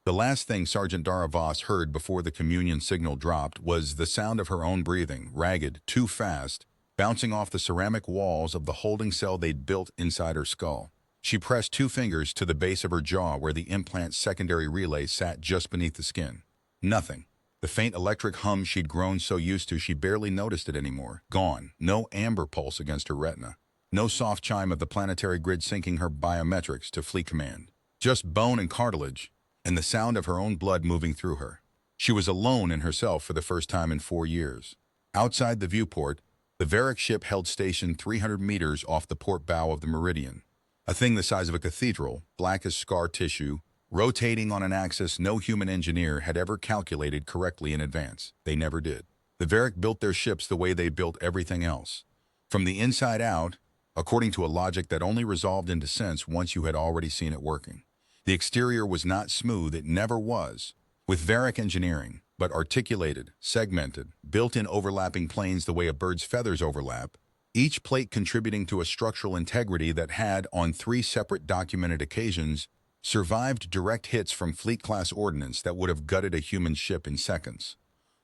The last thing Sergeant Dara Voss heard before the communion signal dropped was the sound of her own breathing, ragged, too fast, bouncing off the ceramic walls of the holding cell they'd built inside her skull. She pressed two fingers to the base of her jaw where the implant's secondary relay sat just beneath the skin. Nothing. The faint electric hum she'd grown so used to she barely noticed it anymore. Gone. No amber pulse against her retina. No soft chime of the planetary grid syncing her biometrics to fleet command. Just bone and cartilage, and the sound of her own blood moving through her. She was alone in herself for the first time in 4 years. Outside the viewport, the Varric ship held station 300 meters off the port bow of the Meridian. A thing the size of a cathedral, black as scar tissue, rotating on an axis no human engineer had ever calculated correctly in advance. They never did. The Varric built their ships the way they built everything else. From the inside out, according to a logic that only resolved into sense once you had already seen it working. The exterior was not smooth, it never was, with Varric engineering, but articulated, segmented, built in overlapping planes the way a bird's feathers overlap, each plate contributing to a structural integrity that had, on 3 separate documented occasions, survived direct hits from fleet-class ordnance that would have gutted a human ship in seconds.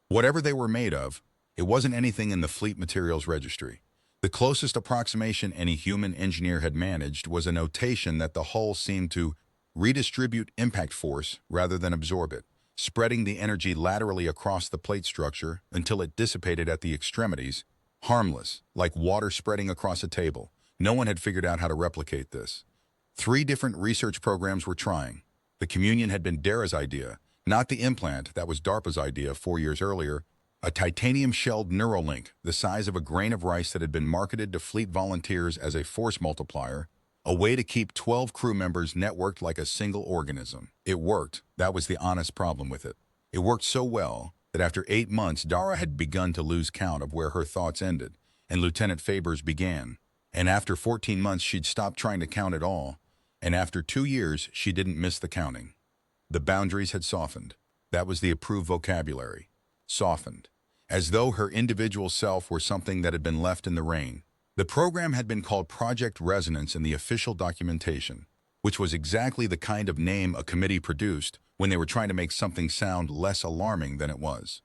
Whatever they were made of, it wasn't anything in the fleet materials registry. The closest approximation any human engineer had managed was a notation that the hull seemed to redistribute impact force rather than absorb it, spreading the energy laterally across the plate structure until it dissipated at the extremities, harmless, like water spreading across a table. No one had figured out how to replicate this. 3 different research programs were trying. The communion had been Dara's idea, not the implant that was DARPA's idea 4 years earlier, a titanium-shelled Neuralink the size of a grain of rice that had been marketed to fleet volunteers as a force multiplier, a way to keep 12 crew members networked like a single organism. It worked. That was the honest problem with it. It worked so well that after 8 months, Dara had begun to lose count of where her thoughts ended, and Lieutenant Faber's began. And after 14 months, she'd stopped trying to count at all, and after 2 years, she didn't miss the counting. The boundaries had softened. That was the approved vocabulary. Softened. As though her individual self were something that had been left in the rain. The program had been called Project Resonance in the official documentation, which was exactly the kind of name a committee produced when they were trying to make something sound less alarming than it was.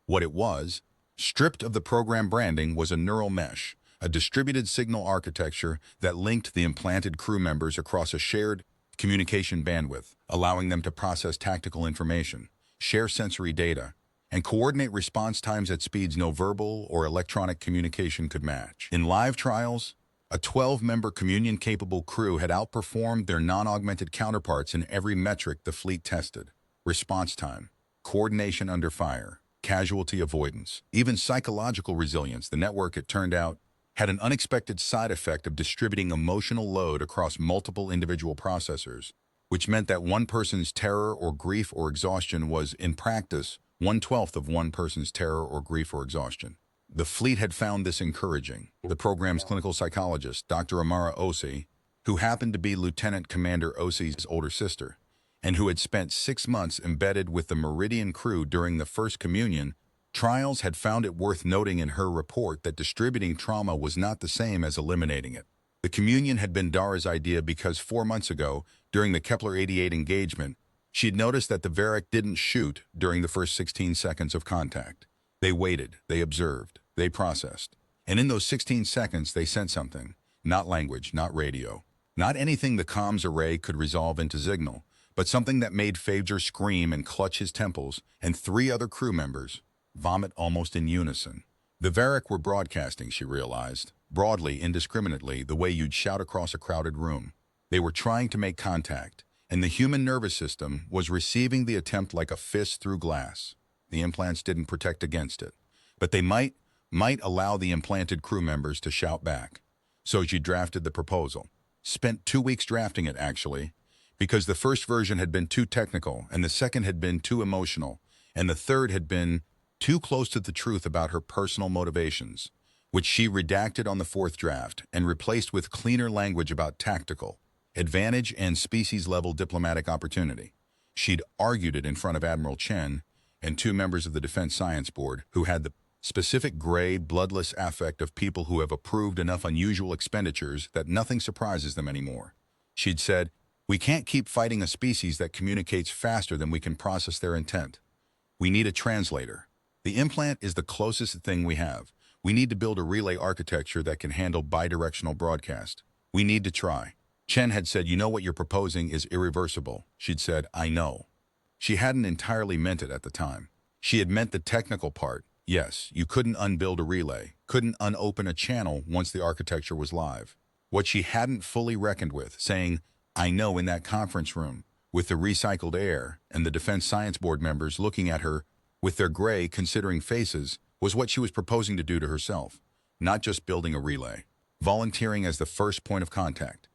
What it was, stripped of the program branding, was a neural mesh, a distributed signal architecture that linked the implanted crew members across a shared communication bandwidth, allowing them to process tactical information, share sensory data, and coordinate response times at speeds no verbal or electronic communication could match. In live trials, a 12-member communion-capable crew had outperformed their non-augmented counterparts in every metric the fleet tested. Response time, coordination under fire, casualty avoidance, even psychological resilience. The network, it turned out, had an unexpected side effect of distributing emotional load across multiple individual processors, which meant that one person's terror or grief or exhaustion was, in practice, 1/12 of one person's terror or grief or exhaustion. The fleet had found this encouraging. The program's clinical psychologist, Dr. Amara Osi, who happened to be Lieutenant Commander Osi's older sister, and who had spent 6 months embedded with the Meridian crew during the first communion, trials had found it worth noting in her report that distributing trauma was not the same as eliminating it. The communion had been Dara's idea because 4 months ago, during the Kepler-88 engagement, she'd noticed that the Varric didn't shoot during the first 16 seconds of contact. They waited, they observed, they processed. And in those 16 seconds, they sent something. Not language, not radio. Not anything the comms array could resolve into signal, but something that made Faber scream and clutch his temples, and 3 other crew members vomit almost in unison. The Varric were broadcasting, she realized, broadly, indiscriminately, the way you'd shout across a crowded room. They were trying to make contact, and the human nervous system was receiving the attempt like a fist through glass. The implants didn't protect against it, but they might allow the implanted crew members to shout back. So she drafted the proposal. Spent 2 weeks drafting it, actually, because the first version had been too technical, and the second had been too emotional, and the third had been too close to the truth about her personal motivations, which she redacted on the 4th draft and replaced with cleaner language about tactical, advantage, and species-level diplomatic opportunity. She'd argued it in front of Admiral Chen and 2 members of the Defense Science Board who had the specific gray, bloodless affect of people who have approved enough unusual expenditures that nothing surprises them anymore. She'd said, We can't keep fighting a species that communicates faster than we can process their intent. We need a translator. The implant is the closest thing we have. We need to build a relay architecture that can handle bidirectional broadcast. We need to try. Chen had said, "You know what you're proposing is irreversible." She'd said, "I know." She hadn't entirely meant it at the time. She had meant the technical part. Yes, you couldn't unbuild a relay, couldn't unopen a channel once the architecture was live. What she hadn't fully reckoned with, saying, "I know," in that conference room, with the recycled air and the Defense Science Board members looking at her with their gray, considering faces, was what she was proposing to do to herself. Not just building a relay, volunteering as the first point of contact,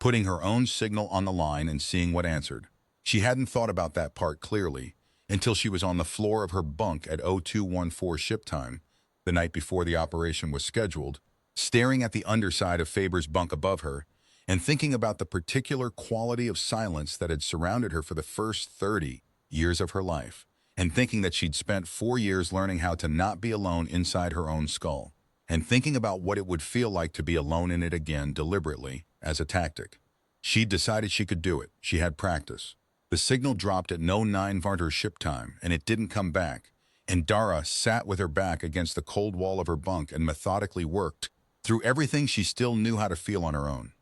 putting her own signal on the line and seeing what answered. She hadn't thought about that part clearly until she was on the floor of her bunk at 0214 ship time, the night before the operation was scheduled, staring at the underside of Faber's bunk above her and thinking about the particular quality of silence that had surrounded her for the first 30 years of her life, and thinking that she'd spent 4 years learning how to not be alone inside her own skull, and thinking about what it would feel like to be alone in it again deliberately as a tactic. She'd decided she could do it. She had practice. The signal dropped at 09 Varter ship time, and it didn't come back, and Dara sat with her back against the cold wall of her bunk and methodically worked through everything she still knew how to feel on her own.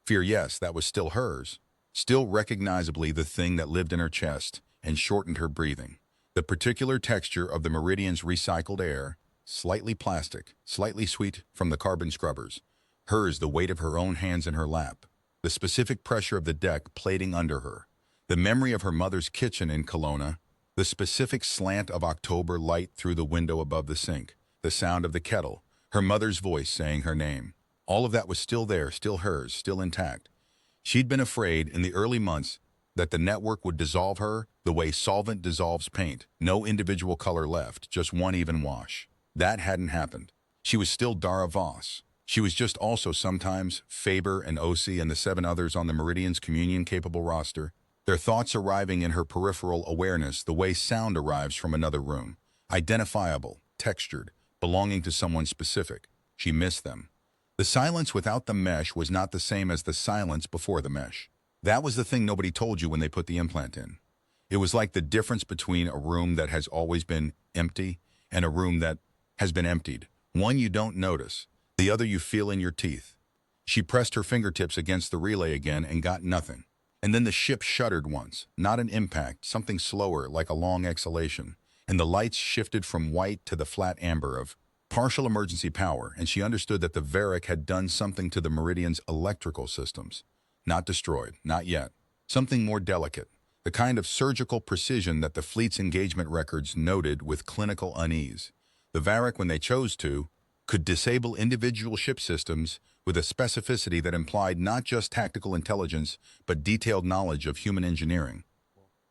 Fear, yes, that was still hers, still recognizably the thing that lived in her chest and shortened her breathing. The particular texture of the Meridian's recycled air, slightly plastic, slightly sweet from the carbon scrubbers. Hers, the weight of her own hands in her lap. The specific pressure of the deck plating under her. The memory of her mother's kitchen in Kelowna. The specific slant of October light through the window above the sink. The sound of the kettle. Her mother's voice saying her name. All of that was still there, still hers, still intact. She'd been afraid in the early months that the network would dissolve her the way solvent dissolves paint. No individual color left, just one even wash. That hadn't happened. She was still Dara Voss. She was just also sometimes Faber and OC and the 7 others on the Meridian's communion-capable roster, their thoughts arriving in her peripheral awareness the way sound arrives from another room. Identifiable, textured, belonging to someone specific. She missed them. The silence without the mesh was not the same as the silence before the mesh. That was the thing nobody told you when they put the implant in. It was like the difference between a room that has always been empty and a room that has been emptied. One you don't notice, the other you feel in your teeth. She pressed her fingertips against the relay again and got nothing. And then the ship shuddered once, not an impact, something slower like a long exhalation, and the lights shifted from white to the flat amber of partial emergency power, and she understood that the Varric had done something to the Meridian's electrical systems. Not destroyed, not yet. Something more delicate, the kind of surgical precision that the fleet's engagement records noted with clinical unease. The Varric, when they chose to, could disable individual ship systems with a specificity that implied not just tactical intelligence, but detailed knowledge of human engineering,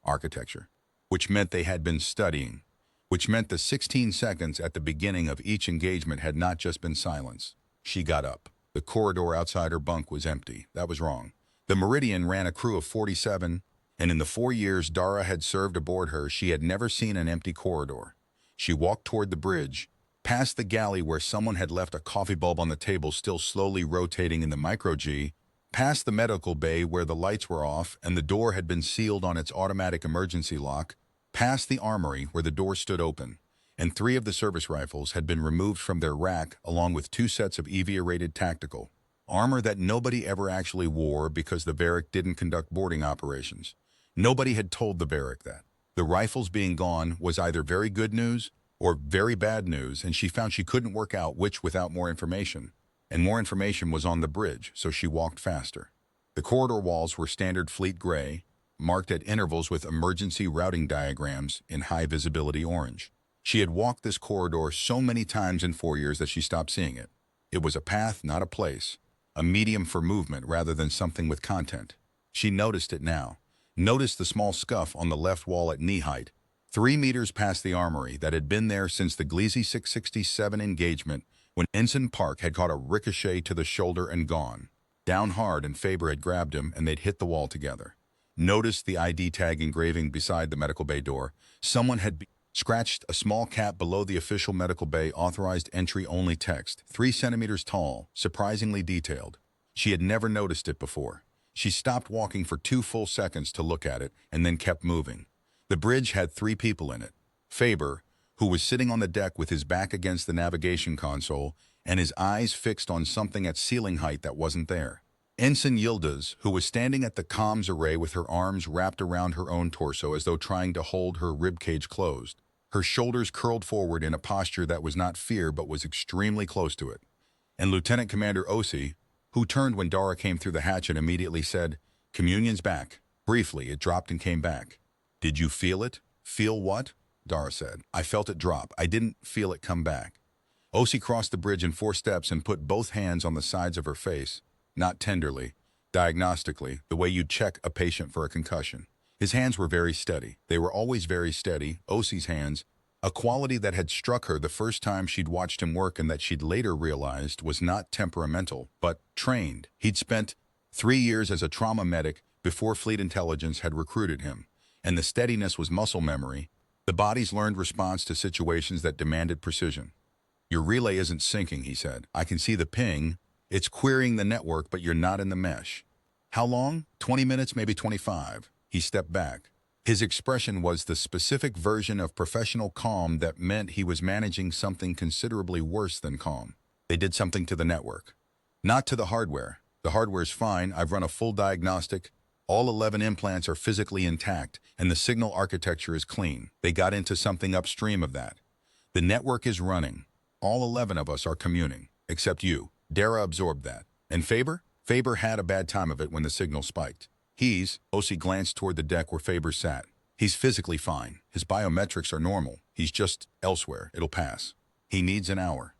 architecture, which meant they had been studying, which meant the 16 seconds at the beginning of each engagement had not just been silence. She got up. The corridor outside her bunk was empty. That was wrong. The Meridian ran a crew of 47, and in the 4 years Dara had served aboard her, she had never seen an empty corridor. She walked toward the bridge, past the galley where someone had left a coffee bulb on the table still slowly rotating in the micro-G, past the medical bay where the lights were off and the door had been sealed on its automatic emergency lock, past the armory where the door stood open, and 3 of the service rifles had been removed from their rack along with 2 sets of EVA-rated tactical armor that nobody ever actually wore because the Varric didn't conduct boarding operations. Nobody had told the Varric that. The rifles being gone was either very good news or very bad news, and she found she couldn't work out which without more information. And more information was on the bridge, so she walked faster. The corridor walls were standard fleet gray, marked at intervals with emergency routing diagrams in high-visibility orange. She had walked this corridor so many times in 4 years that she stopped seeing it. It was a path, not a place, a medium for movement rather than something with content. She noticed it now. Noticed the small scuff on the left wall at knee height, 3 meters past the armory that had been there since the Gleasy 667 engagement when Ensign Park had caught a ricochet to the shoulder and gone. Down hard, and Faber had grabbed him and they'd hit the wall together. Noticed the ID tag engraving beside the medical bay door. Someone had scratched a small cap below the official medical bay authorized entry-only text, 3 centimeters tall, surprisingly detailed. She had never noticed it before. She stopped walking for 2 full seconds to look at it and then kept moving. The bridge had 3 people in it. Faber, who was sitting on the deck with his back against the navigation console and his eyes fixed on something at ceiling height that wasn't there. Ensign Yildiz, who was standing at the comms array with her arms wrapped around her own torso as though trying to hold her ribcage closed. Her shoulders curled forward in a posture that was not fear but was extremely close to it. And Lieutenant Commander Osi, who turned when Dara came through the hatch and immediately said, "Communion's back." Briefly, it dropped and came back. "Did you feel it?" "Feel what?" Dara said. "I felt it drop. I didn't feel it come back." Osi crossed the bridge in 4 steps and put both hands on the sides of her face, not tenderly, diagnostically, the way you'd check a patient for a concussion. His hands were very steady. They were always very steady, Osi's hands, a quality that had struck her the first time she'd watched him work and that she'd later realized was not temperamental, but trained. He'd spent 3 years as a trauma medic before Fleet Intelligence had recruited him, and the steadiness was muscle memory, the body's learned response to situations that demanded precision. "Your relay isn't syncing," he said. "I can see the ping. It's querying the network, but you're not in the mesh." "How long? 20 minutes, maybe 25. He stepped back. His expression was the specific version of professional calm that meant he was managing something considerably worse than calm. "They did something to the network. Not to the hardware. The hardware's fine. I've run a full diagnostic. All 11 implants are physically intact, and the signal architecture is clean. They got into something upstream of that. The network is running. All 11 of us are communing, except you." Dara absorbed that. "And Faber?" "Faber had a bad time of it when the signal spiked. Osi glanced toward the deck where Faber sat. "He's physically fine. His biometrics are normal. He's just elsewhere. It'll pass. He needs an hour."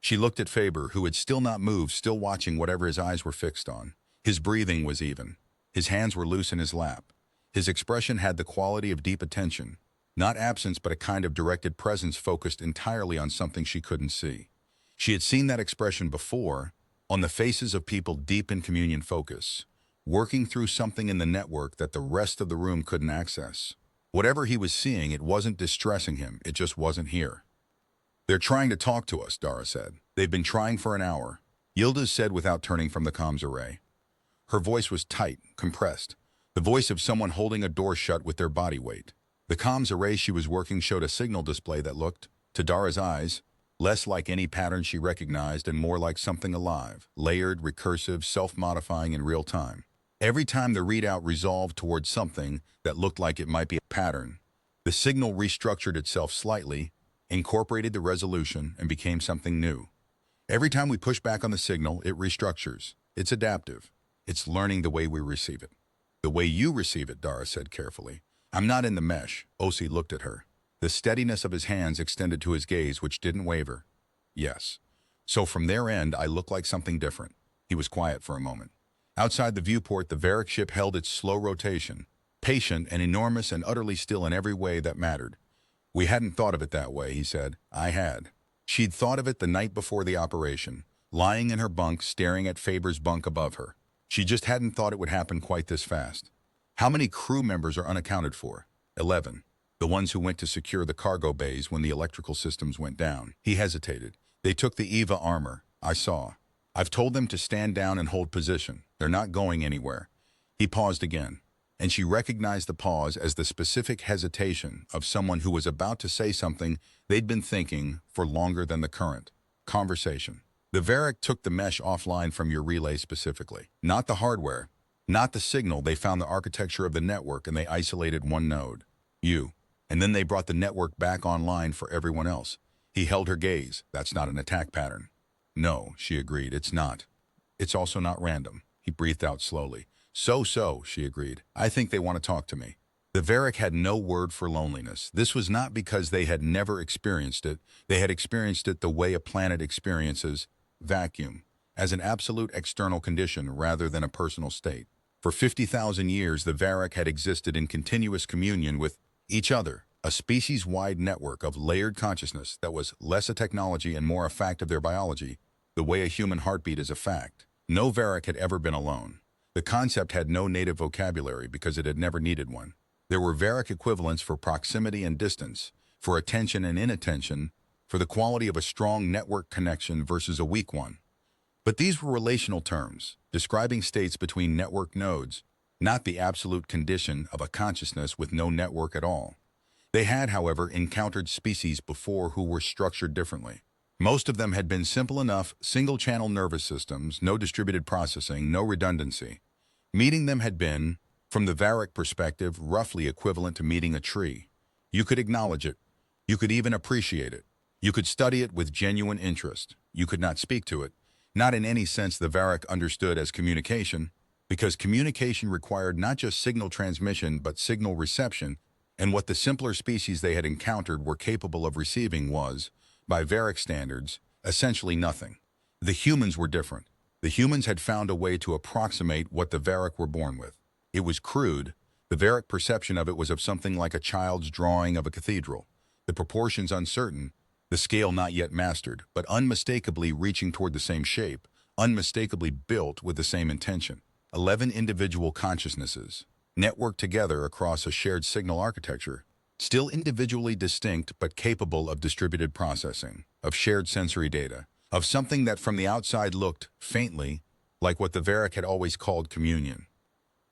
She looked at Faber, who had still not moved, still watching whatever his eyes were fixed on. His breathing was even. His hands were loose in his lap. His expression had the quality of deep attention. Not absence, but a kind of directed presence focused entirely on something she couldn't see. She had seen that expression before, on the faces of people deep in communion focus, working through something in the network that the rest of the room couldn't access. Whatever he was seeing, it wasn't distressing him, it just wasn't here. "They're trying to talk to us," Dara said. "They've been trying for an hour," Yildiz said without turning from the comms array. Her voice was tight, compressed, the voice of someone holding a door shut with their body weight. The comms array she was working showed a signal display that looked, to Dara's eyes, less like any pattern she recognized and more like something alive, layered, recursive, self-modifying in real time. Every time the readout resolved towards something that looked like it might be a pattern, the signal restructured itself slightly, incorporated the resolution, and became something new. Every time we push back on the signal, it restructures. It's adaptive. It's learning the way we receive it. "The way you receive it," Dara said carefully. "I'm not in the mesh." Osi looked at her. The steadiness of his hands extended to his gaze, which didn't waver. "Yes. So from their end, I look like something different." He was quiet for a moment. Outside the viewport, the Varric ship held its slow rotation, patient and enormous and utterly still in every way that mattered. "We hadn't thought of it that way," he said. "I had." She'd thought of it the night before the operation, lying in her bunk, staring at Faber's bunk above her. She just hadn't thought it would happen quite this fast. "How many crew members are unaccounted for?" 11. "The ones who went to secure the cargo bays when the electrical systems went down." He hesitated. "They took the EVA armor. I saw. I've told them to stand down and hold position. They're not going anywhere." He paused again, and she recognized the pause as the specific hesitation of someone who was about to say something they'd been thinking for longer than the current conversation. "The Varric took the mesh offline from your relay specifically. Not the hardware, not the signal. They found the architecture of the network and they isolated one node. You. And then they brought the network back online for everyone else." He held her gaze. "That's not an attack pattern." "No," she agreed, "it's not. It's also not random." He breathed out slowly. So, she agreed. "I think they want to talk to me." The Varric had no word for loneliness. This was not because they had never experienced it. They had experienced it the way a planet experiences vacuum, as an absolute external condition rather than a personal state. For 50,000 years, the Varric had existed in continuous communion with each other, a species-wide network of layered consciousness that was less a technology and more a fact of their biology, the way a human heartbeat is a fact. No Varric had ever been alone. The concept had no native vocabulary because it had never needed one. There were Varric equivalents for proximity and distance, for attention and inattention, for the quality of a strong network connection versus a weak one. But these were relational terms, describing states between network nodes, not the absolute condition of a consciousness with no network at all. They had, however, encountered species before who were structured differently. Most of them had been simple enough, single-channel nervous systems, no distributed processing, no redundancy. Meeting them had been, from the Varric perspective, roughly equivalent to meeting a tree. You could acknowledge it. You could even appreciate it. You could study it with genuine interest. You could not speak to it, not in any sense the Varric understood as communication, because communication required not just signal transmission but signal reception, and what the simpler species they had encountered were capable of receiving was, by Varric standards, essentially nothing. The humans were different. The humans had found a way to approximate what the Varric were born with. It was crude. The Varric perception of it was of something like a child's drawing of a cathedral. The proportions uncertain, the scale not yet mastered, but unmistakably reaching toward the same shape, unmistakably built with the same intention. 11 individual consciousnesses, networked together across a shared signal architecture, still individually distinct but capable of distributed processing, of shared sensory data, of something that from the outside looked, faintly, like what the Varric had always called communion.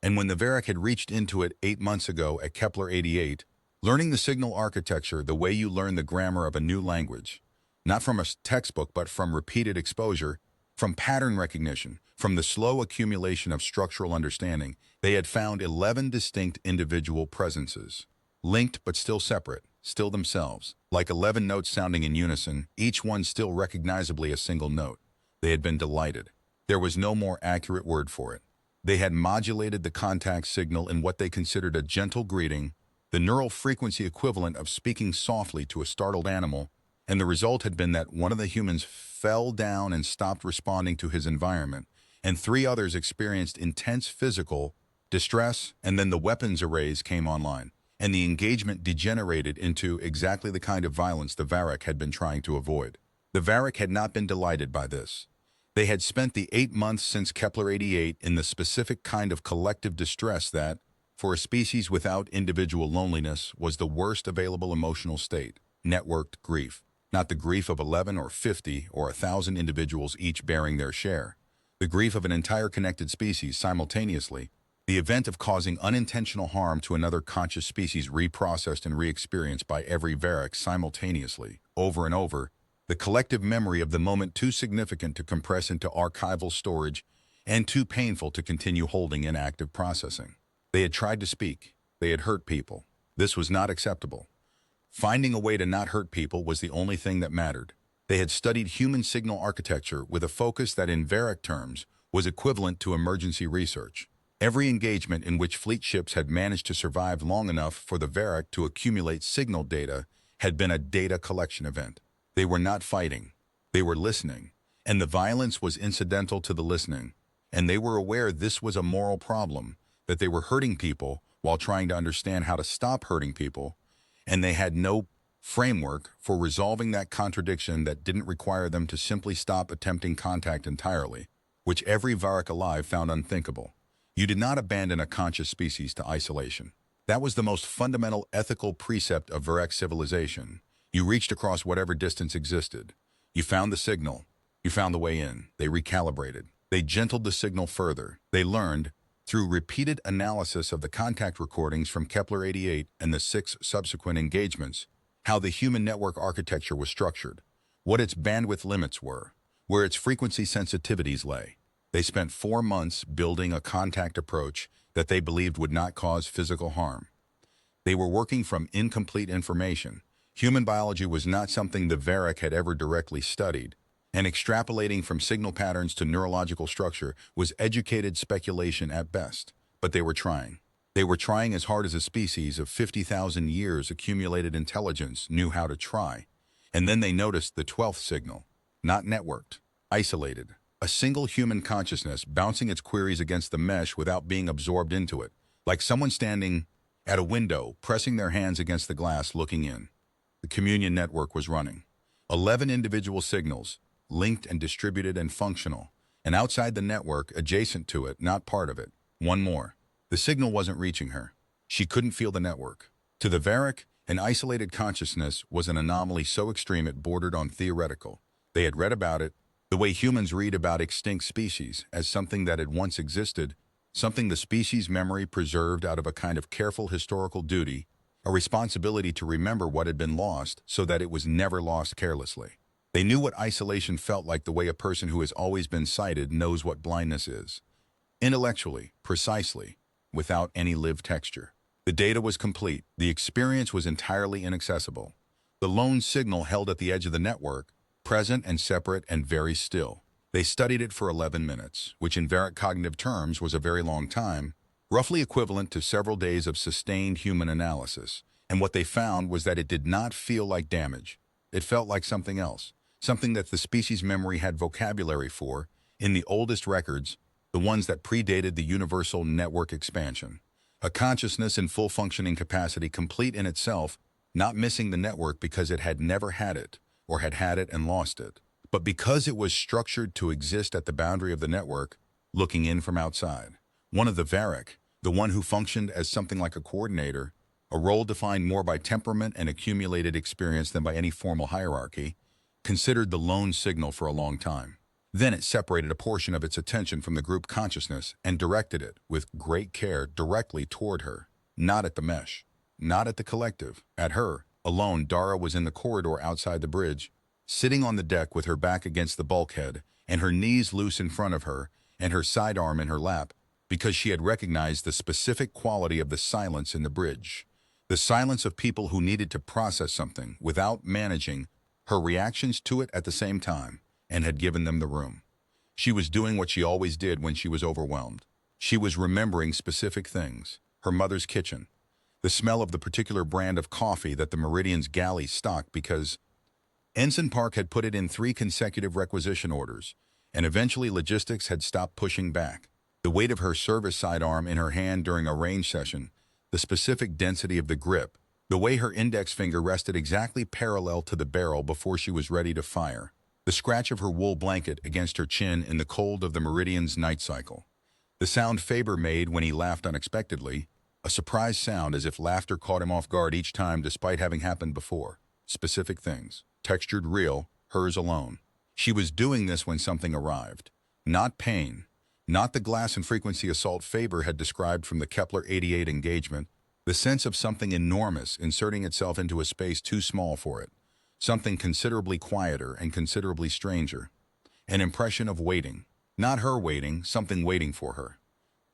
And when the Varric had reached into it 8 months ago at Kepler 88, learning the signal architecture the way you learn the grammar of a new language, not from a textbook but from repeated exposure, from pattern recognition, from the slow accumulation of structural understanding, they had found 11 distinct individual presences, linked but still separate, still themselves, like 11 notes sounding in unison, each one still recognizably a single note. They had been delighted. There was no more accurate word for it. They had modulated the contact signal in what they considered a gentle greeting, the neural frequency equivalent of speaking softly to a startled animal, and the result had been that one of the humans fell down and stopped responding to his environment, and 3 others experienced intense physical distress, and then the weapons arrays came online, and the engagement degenerated into exactly the kind of violence the Varric had been trying to avoid. The Varric had not been delighted by this. They had spent the 8 months since Kepler 88 in the specific kind of collective distress that, for a species without individual loneliness, was the worst available emotional state, networked grief. Not the grief of 11 or 50 or 1,000 individuals each bearing their share. The grief of an entire connected species simultaneously, the event of causing unintentional harm to another conscious species reprocessed and re-experienced by every Varric simultaneously, over and over, the collective memory of the moment too significant to compress into archival storage and too painful to continue holding in active processing. They had tried to speak. They had hurt people. This was not acceptable. Finding a way to not hurt people was the only thing that mattered. They had studied human signal architecture with a focus that in Varric terms was equivalent to emergency research. Every engagement in which fleet ships had managed to survive long enough for the Varric to accumulate signal data had been a data collection event. They were not fighting. They were listening. And the violence was incidental to the listening. And they were aware this was a moral problem, that they were hurting people while trying to understand how to stop hurting people, and they had no framework for resolving that contradiction that didn't require them to simply stop attempting contact entirely, which every Varric alive found unthinkable. You did not abandon a conscious species to isolation. That was the most fundamental ethical precept of Varric civilization. You reached across whatever distance existed. You found the signal. You found the way in. They recalibrated. They gentled the signal further. They learned, through repeated analysis of the contact recordings from Kepler 88 and the 6 subsequent engagements, how the human network architecture was structured, what its bandwidth limits were, where its frequency sensitivities lay. They spent 4 months building a contact approach that they believed would not cause physical harm. They were working from incomplete information. Human biology was not something the Varric had ever directly studied, and extrapolating from signal patterns to neurological structure was educated speculation at best. But they were trying. They were trying as hard as a species of 50,000 years accumulated intelligence knew how to try. And then they noticed the 12th signal, not networked, isolated. A single human consciousness bouncing its queries against the mesh without being absorbed into it, like someone standing at a window, pressing their hands against the glass, looking in. The communion network was running. 11 individual signals, linked and distributed and functional, and outside the network, adjacent to it, not part of it. One more. The signal wasn't reaching her. She couldn't feel the network. To the Varric, an isolated consciousness was an anomaly so extreme it bordered on theoretical. They had read about it, The way humans read about extinct species as something that had once existed, something the species memory preserved out of a kind of careful historical duty, a responsibility to remember what had been lost so that it was never lost carelessly. They knew what isolation felt like the way a person who has always been sighted knows what blindness is. Intellectually, precisely, without any lived texture. The data was complete. The experience was entirely inaccessible. The lone signal held at the edge of the network, present and separate and very still. They studied it for 11 minutes, which in very cognitive terms was a very long time, roughly equivalent to several days of sustained human analysis. And what they found was that it did not feel like damage. It felt like something else, something that the species memory had vocabulary for in the oldest records, the ones that predated the universal network expansion. A consciousness in full functioning capacity, complete in itself, not missing the network because it had never had it, or had had it and lost it, but because it was structured to exist at the boundary of the network, looking in from outside. One of the Varric, the one who functioned as something like a coordinator, a role defined more by temperament and accumulated experience than by any formal hierarchy, considered the lone signal for a long time. Then it separated a portion of its attention from the group consciousness and directed it, with great care, directly toward her. Not at the mesh, not at the collective, at her. Alone, Dara was in the corridor outside the bridge, sitting on the deck with her back against the bulkhead and her knees loose in front of her and her sidearm in her lap, because she had recognized the specific quality of the silence in the bridge. The silence of people who needed to process something without managing her reactions to it at the same time, and had given them the room. She was doing what she always did when she was overwhelmed. She was remembering specific things. Her mother's kitchen, the smell of the particular brand of coffee that the Meridian's galley stocked because Ensign Park had put it in 3 consecutive requisition orders, and eventually logistics had stopped pushing back. The weight of her service sidearm in her hand during a range session, the specific density of the grip, the way her index finger rested exactly parallel to the barrel before she was ready to fire, the scratch of her wool blanket against her chin in the cold of the Meridian's night cycle, the sound Faber made when he laughed unexpectedly, a surprise sound as if laughter caught him off guard each time despite having happened before. Specific things, textured real, hers alone. She was doing this when something arrived. Not pain, not the glass and frequency assault Faber had described from the Kepler-88 engagement, the sense of something enormous inserting itself into a space too small for it, something considerably quieter and considerably stranger. An impression of waiting. Not her waiting, something waiting for her.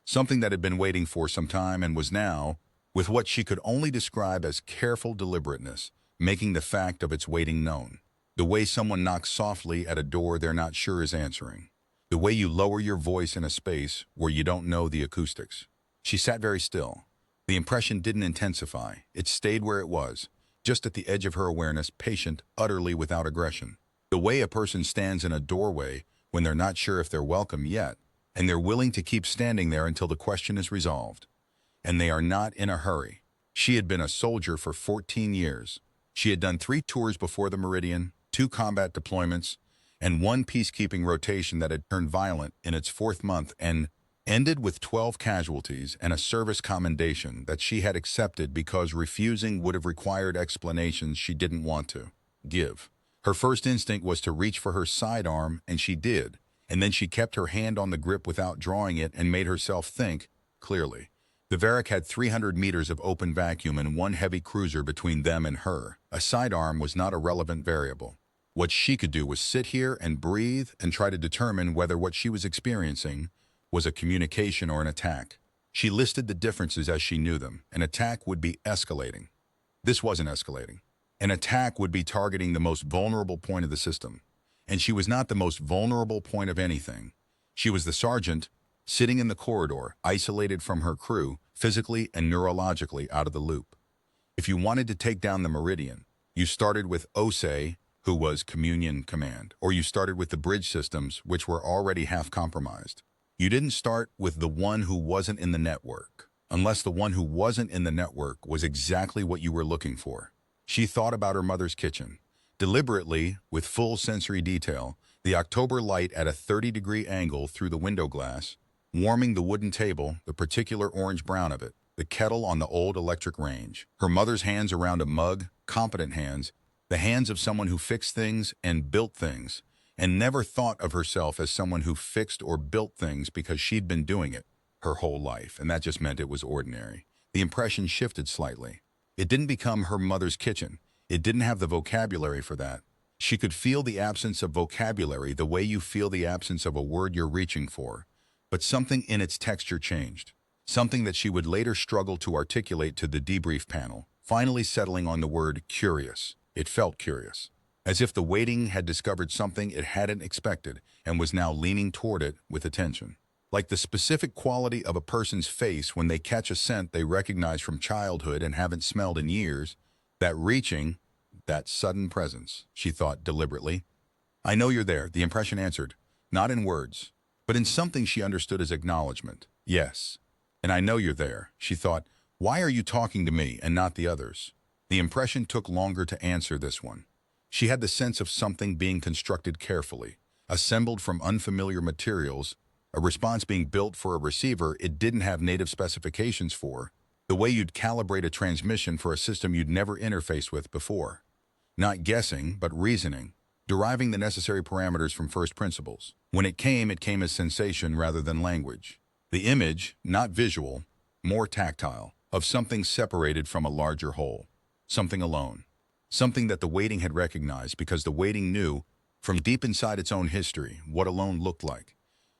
Something that had been waiting for some time and was now, with what she could only describe as careful deliberateness, making the fact of its waiting known. The way someone knocks softly at a door they're not sure is answering. The way you lower your voice in a space where you don't know the acoustics. She sat very still. The impression didn't intensify. It stayed where it was, just at the edge of her awareness, patient, utterly without aggression. The way a person stands in a doorway when they're not sure if they're welcome yet, and they're willing to keep standing there until the question is resolved. And they are not in a hurry. She had been a soldier for 14 years. She had done 3 tours before the Meridian, 2 combat deployments, and 1 peacekeeping rotation that had turned violent in its 4th month and ended with 12 casualties and a service commendation that she had accepted because refusing would have required explanations she didn't want to give. Her first instinct was to reach for her sidearm, and she did, and then she kept her hand on the grip without drawing it and made herself think clearly. The Varric had 300 meters of open vacuum and 1 heavy cruiser between them and her. A sidearm was not a relevant variable. What she could do was sit here and breathe and try to determine whether what she was experiencing was a communication or an attack. She listed the differences as she knew them. An attack would be escalating. This wasn't escalating. An attack would be targeting the most vulnerable point of the system. And she was not the most vulnerable point of anything. She was the sergeant, sitting in the corridor, isolated from her crew, physically and neurologically out of the loop. If you wanted to take down the Meridian, you started with OSE, who was Communion Command, or you started with the bridge systems, which were already half compromised. You didn't start with the one who wasn't in the network, unless the one who wasn't in the network was exactly what you were looking for. She thought about her mother's kitchen. Deliberately, with full sensory detail, the October light at a 30-degree angle through the window glass, warming the wooden table, the particular orange-brown of it, the kettle on the old electric range, her mother's hands around a mug, competent hands, the hands of someone who fixed things and built things, and never thought of herself as someone who fixed or built things because she'd been doing it her whole life, and that just meant it was ordinary. The impression shifted slightly. It didn't become her mother's kitchen. It didn't have the vocabulary for that. She could feel the absence of vocabulary the way you feel the absence of a word you're reaching for, but something in its texture changed. Something that she would later struggle to articulate to the debrief panel, finally settling on the word curious. It felt curious, as if the waiting had discovered something it hadn't expected and was now leaning toward it with attention. Like the specific quality of a person's face when they catch a scent they recognize from childhood and haven't smelled in years, that reaching, that sudden presence, she thought deliberately. I know you're there, the impression answered, not in words, but in something she understood as acknowledgement. Yes. And I know you're there, she thought. Why are you talking to me and not the others? The impression took longer to answer this one. She had the sense of something being constructed carefully, assembled from unfamiliar materials, a response being built for a receiver it didn't have native specifications for, the way you'd calibrate a transmission for a system you'd never interfaced with before. Not guessing, but reasoning, deriving the necessary parameters from first principles. When it came as sensation rather than language. The image, not visual, more tactile, of something separated from a larger whole. Something alone. Something that the waiting had recognized because the waiting knew, from deep inside its own history, what alone looked like.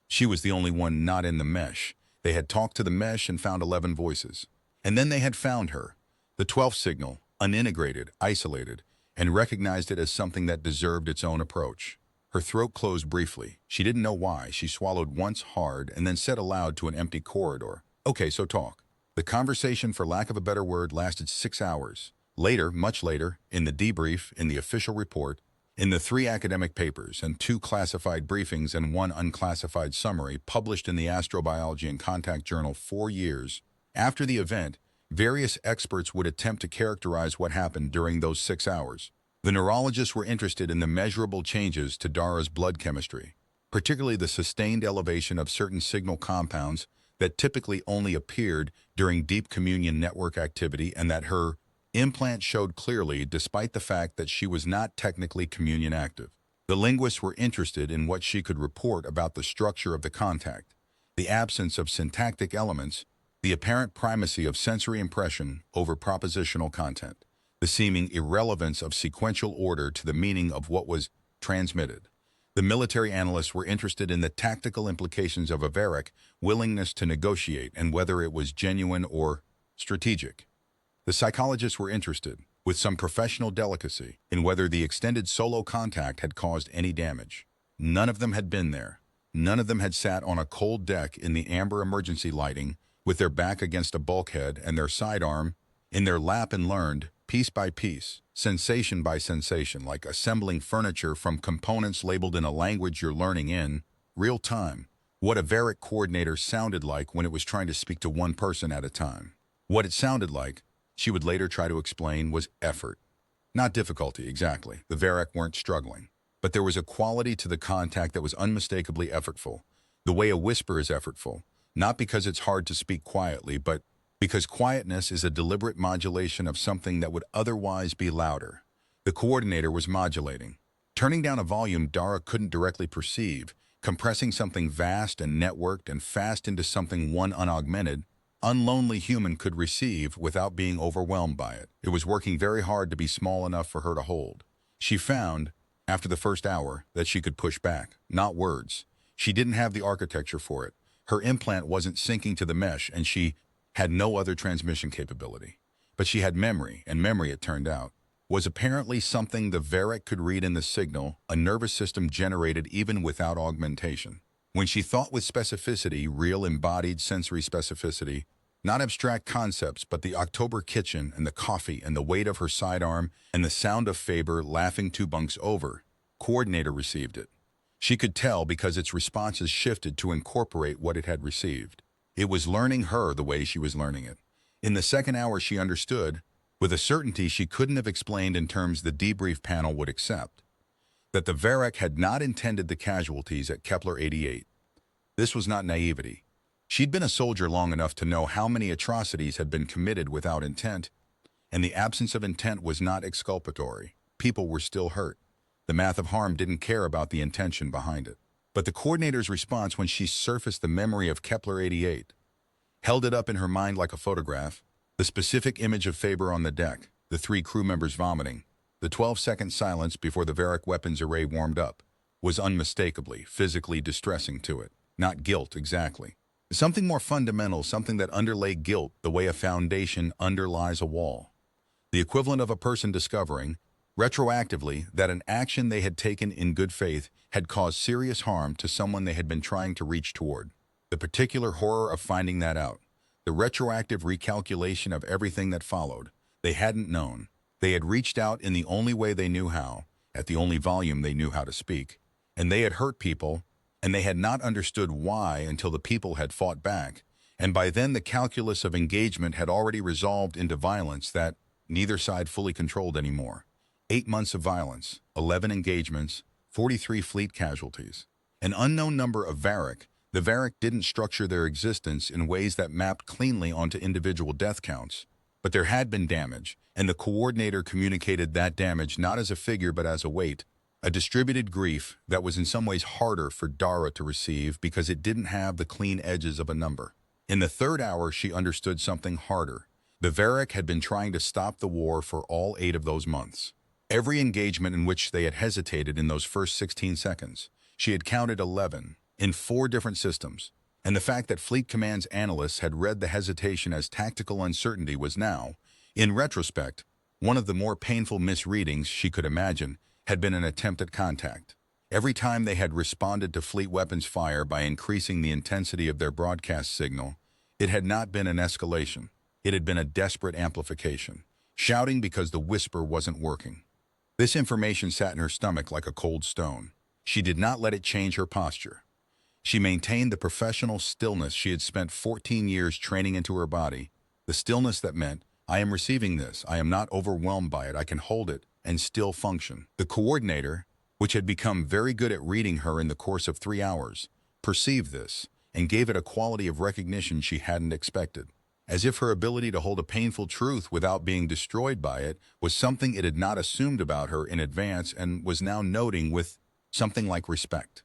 She was the only one not in the mesh. They had talked to the mesh and found 11 voices. And then they had found her, the 12th signal, unintegrated, isolated, and recognized it as something that deserved its own approach. Her throat closed briefly. She didn't know why. She swallowed once hard and then said aloud to an empty corridor, "Okay, so talk." The conversation, for lack of a better word, lasted 6 hours. Later, much later, in the debrief, in the official report, in the 3 academic papers and 2 classified briefings and 1 unclassified summary published in the Astrobiology and Contact Journal 4 years after the event, various experts would attempt to characterize what happened during those 6 hours. The neurologists were interested in the measurable changes to Dara's blood chemistry, particularly the sustained elevation of certain signal compounds that typically only appeared during deep communion network activity, and that her implant showed clearly despite the fact that she was not technically communion active. The linguists were interested in what she could report about the structure of the contact, the absence of syntactic elements, the apparent primacy of sensory impression over propositional content, the seeming irrelevance of sequential order to the meaning of what was transmitted. The military analysts were interested in the tactical implications of a Varric willingness to negotiate and whether it was genuine or strategic. The psychologists were interested, with some professional delicacy, in whether the extended solo contact had caused any damage. None of them had been there. None of them had sat on a cold deck in the amber emergency lighting, with their back against a bulkhead and their sidearm in their lap and learned, piece by piece, sensation by sensation, like assembling furniture from components labeled in a language you're learning in real time, what a Varric coordinator sounded like when it was trying to speak to one person at a time. What it sounded like, she would later try to explain, was effort. Not difficulty, exactly. The Varric weren't struggling. But there was a quality to the contact that was unmistakably effortful, the way a whisper is effortful, not because it's hard to speak quietly, but because quietness is a deliberate modulation of something that would otherwise be louder. The coordinator was modulating, turning down a volume Dara couldn't directly perceive, compressing something vast and networked and fast into something one unaugmented, unlonely human could receive without being overwhelmed by it. It was working very hard to be small enough for her to hold. She found, after the first hour, that she could push back, not words. She didn't have the architecture for it. Her implant wasn't syncing to the mesh, and she had no other transmission capability. But she had memory, and memory, it turned out, was apparently something the Varric could read in the signal a nervous system generated even without augmentation. When she thought with specificity, real embodied sensory specificity, not abstract concepts, but the October kitchen and the coffee and the weight of her sidearm and the sound of Faber laughing 2 bunks over, coordinator received it. She could tell because its responses shifted to incorporate what it had received. It was learning her the way she was learning it. In the second hour she understood, with a certainty she couldn't have explained in terms the debrief panel would accept, that the Varric had not intended the casualties at Kepler 88. This was not naivety. She'd been a soldier long enough to know how many atrocities had been committed without intent, and the absence of intent was not exculpatory. People were still hurt. The math of harm didn't care about the intention behind it. But the coordinator's response when she surfaced the memory of Kepler-88, held it up in her mind like a photograph, the specific image of Faber on the deck, the 3 crew members vomiting, the 12-second silence before the Varric weapons array warmed up, was unmistakably, physically distressing to it. Not guilt, exactly. Something more fundamental, something that underlay guilt the way a foundation underlies a wall. The equivalent of a person discovering, retroactively, that an action they had taken in good faith had caused serious harm to someone they had been trying to reach toward. The particular horror of finding that out, the retroactive recalculation of everything that followed. They hadn't known. They had reached out in the only way they knew how, at the only volume they knew how to speak, and they had hurt people, and they had not understood why until the people had fought back, and by then the calculus of engagement had already resolved into violence that neither side fully controlled anymore. 8 months of violence, 11 engagements, 43 fleet casualties. An unknown number of Varric. The Varric didn't structure their existence in ways that mapped cleanly onto individual death counts, but there had been damage, and the coordinator communicated that damage not as a figure but as a weight, a distributed grief that was in some ways harder for Dara to receive because it didn't have the clean edges of a number. In the 3rd hour, she understood something harder. The Varric had been trying to stop the war for all 8 of those months. Every engagement in which they had hesitated in those first 16 seconds, she had counted 11, in 4 different systems. And the fact that Fleet Command's analysts had read the hesitation as tactical uncertainty was now, in retrospect, one of the more painful misreadings she could imagine had been an attempt at contact. Every time they had responded to fleet weapons fire by increasing the intensity of their broadcast signal, it had not been an escalation. It had been a desperate amplification, shouting because the whisper wasn't working. This information sat in her stomach like a cold stone. She did not let it change her posture. She maintained the professional stillness she had spent 14 years training into her body, the stillness that meant, I am receiving this, I am not overwhelmed by it, I can hold it, and still function. The coordinator, which had become very good at reading her in the course of 3 hours, perceived this, and gave it a quality of recognition she hadn't expected, as if her ability to hold a painful truth without being destroyed by it was something it had not assumed about her in advance and was now noting with something like respect.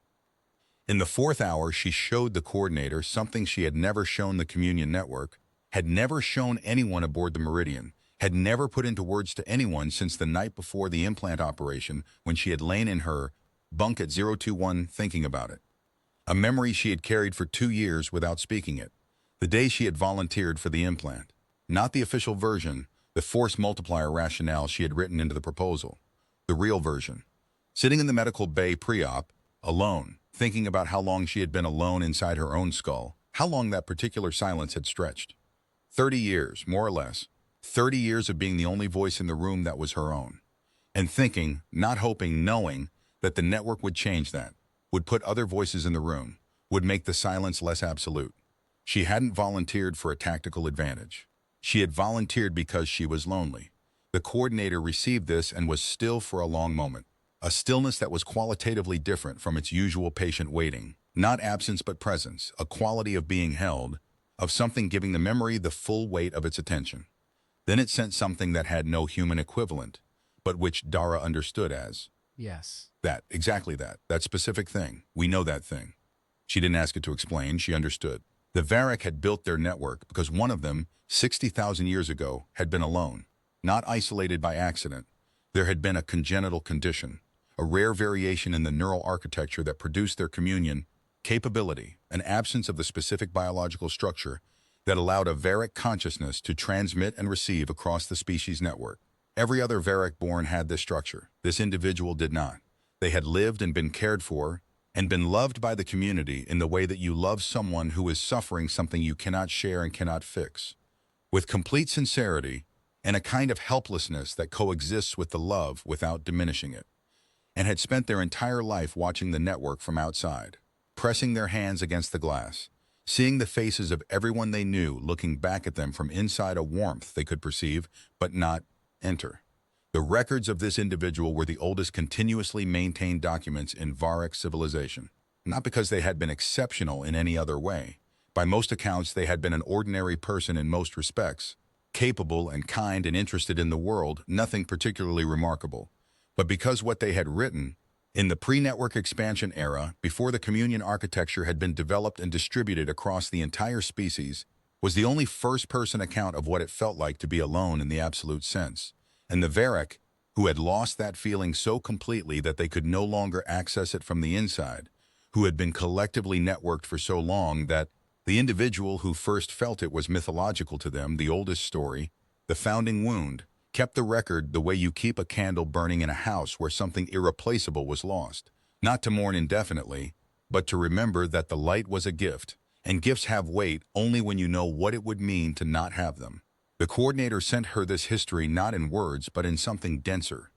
In the 4th hour, she showed the coordinator something she had never shown the Communion Network, had never shown anyone aboard the Meridian, had never put into words to anyone since the night before the implant operation when she had lain in her bunk at 021 thinking about it. A memory she had carried for 2 years without speaking it. The day she had volunteered for the implant. Not the official version, the force multiplier rationale she had written into the proposal. The real version. Sitting in the medical bay pre-op, alone, thinking about how long she had been alone inside her own skull, how long that particular silence had stretched. 30 years, more or less. 30 years of being the only voice in the room that was her own. And thinking, not hoping, knowing that the network would change that, would put other voices in the room, would make the silence less absolute. She hadn't volunteered for a tactical advantage. She had volunteered because she was lonely. The coordinator received this and was still for a long moment. A stillness that was qualitatively different from its usual patient waiting. Not absence but presence, a quality of being held, of something giving the memory the full weight of its attention. Then it sent something that had no human equivalent, but which Dara understood as. Yes. That, exactly that specific thing. We know that thing. She didn't ask it to explain, she understood. The Varric had built their network because one of them, 60,000 years ago, had been alone, not isolated by accident. There had been a congenital condition, a rare variation in the neural architecture that produced their communion capability, an absence of the specific biological structure that allowed a Varric consciousness to transmit and receive across the species network. Every other Varric born had this structure. This individual did not. They had lived and been cared for and been loved by the community in the way that you love someone who is suffering something you cannot share and cannot fix. With complete sincerity and a kind of helplessness that coexists with the love without diminishing it, and had spent their entire life watching the network from outside, pressing their hands against the glass, seeing the faces of everyone they knew looking back at them from inside a warmth they could perceive but not enter. The records of this individual were the oldest continuously maintained documents in Varric civilization, not because they had been exceptional in any other way. By most accounts, they had been an ordinary person in most respects, capable and kind and interested in the world, nothing particularly remarkable. but because what they had written, in the pre-network expansion era, before the communion architecture had been developed and distributed across the entire species, was the only first-person account of what it felt like to be alone in the absolute sense. And the Varric, who had lost that feeling so completely that they could no longer access it from the inside, who had been collectively networked for so long that the individual who first felt it was mythological to them, the oldest story, the founding wound, kept the record the way you keep a candle burning in a house where something irreplaceable was lost. Not to mourn indefinitely, but to remember that the light was a gift, and gifts have weight only when you know what it would mean to not have them. The coordinator sent her this history not in words, but in something denser.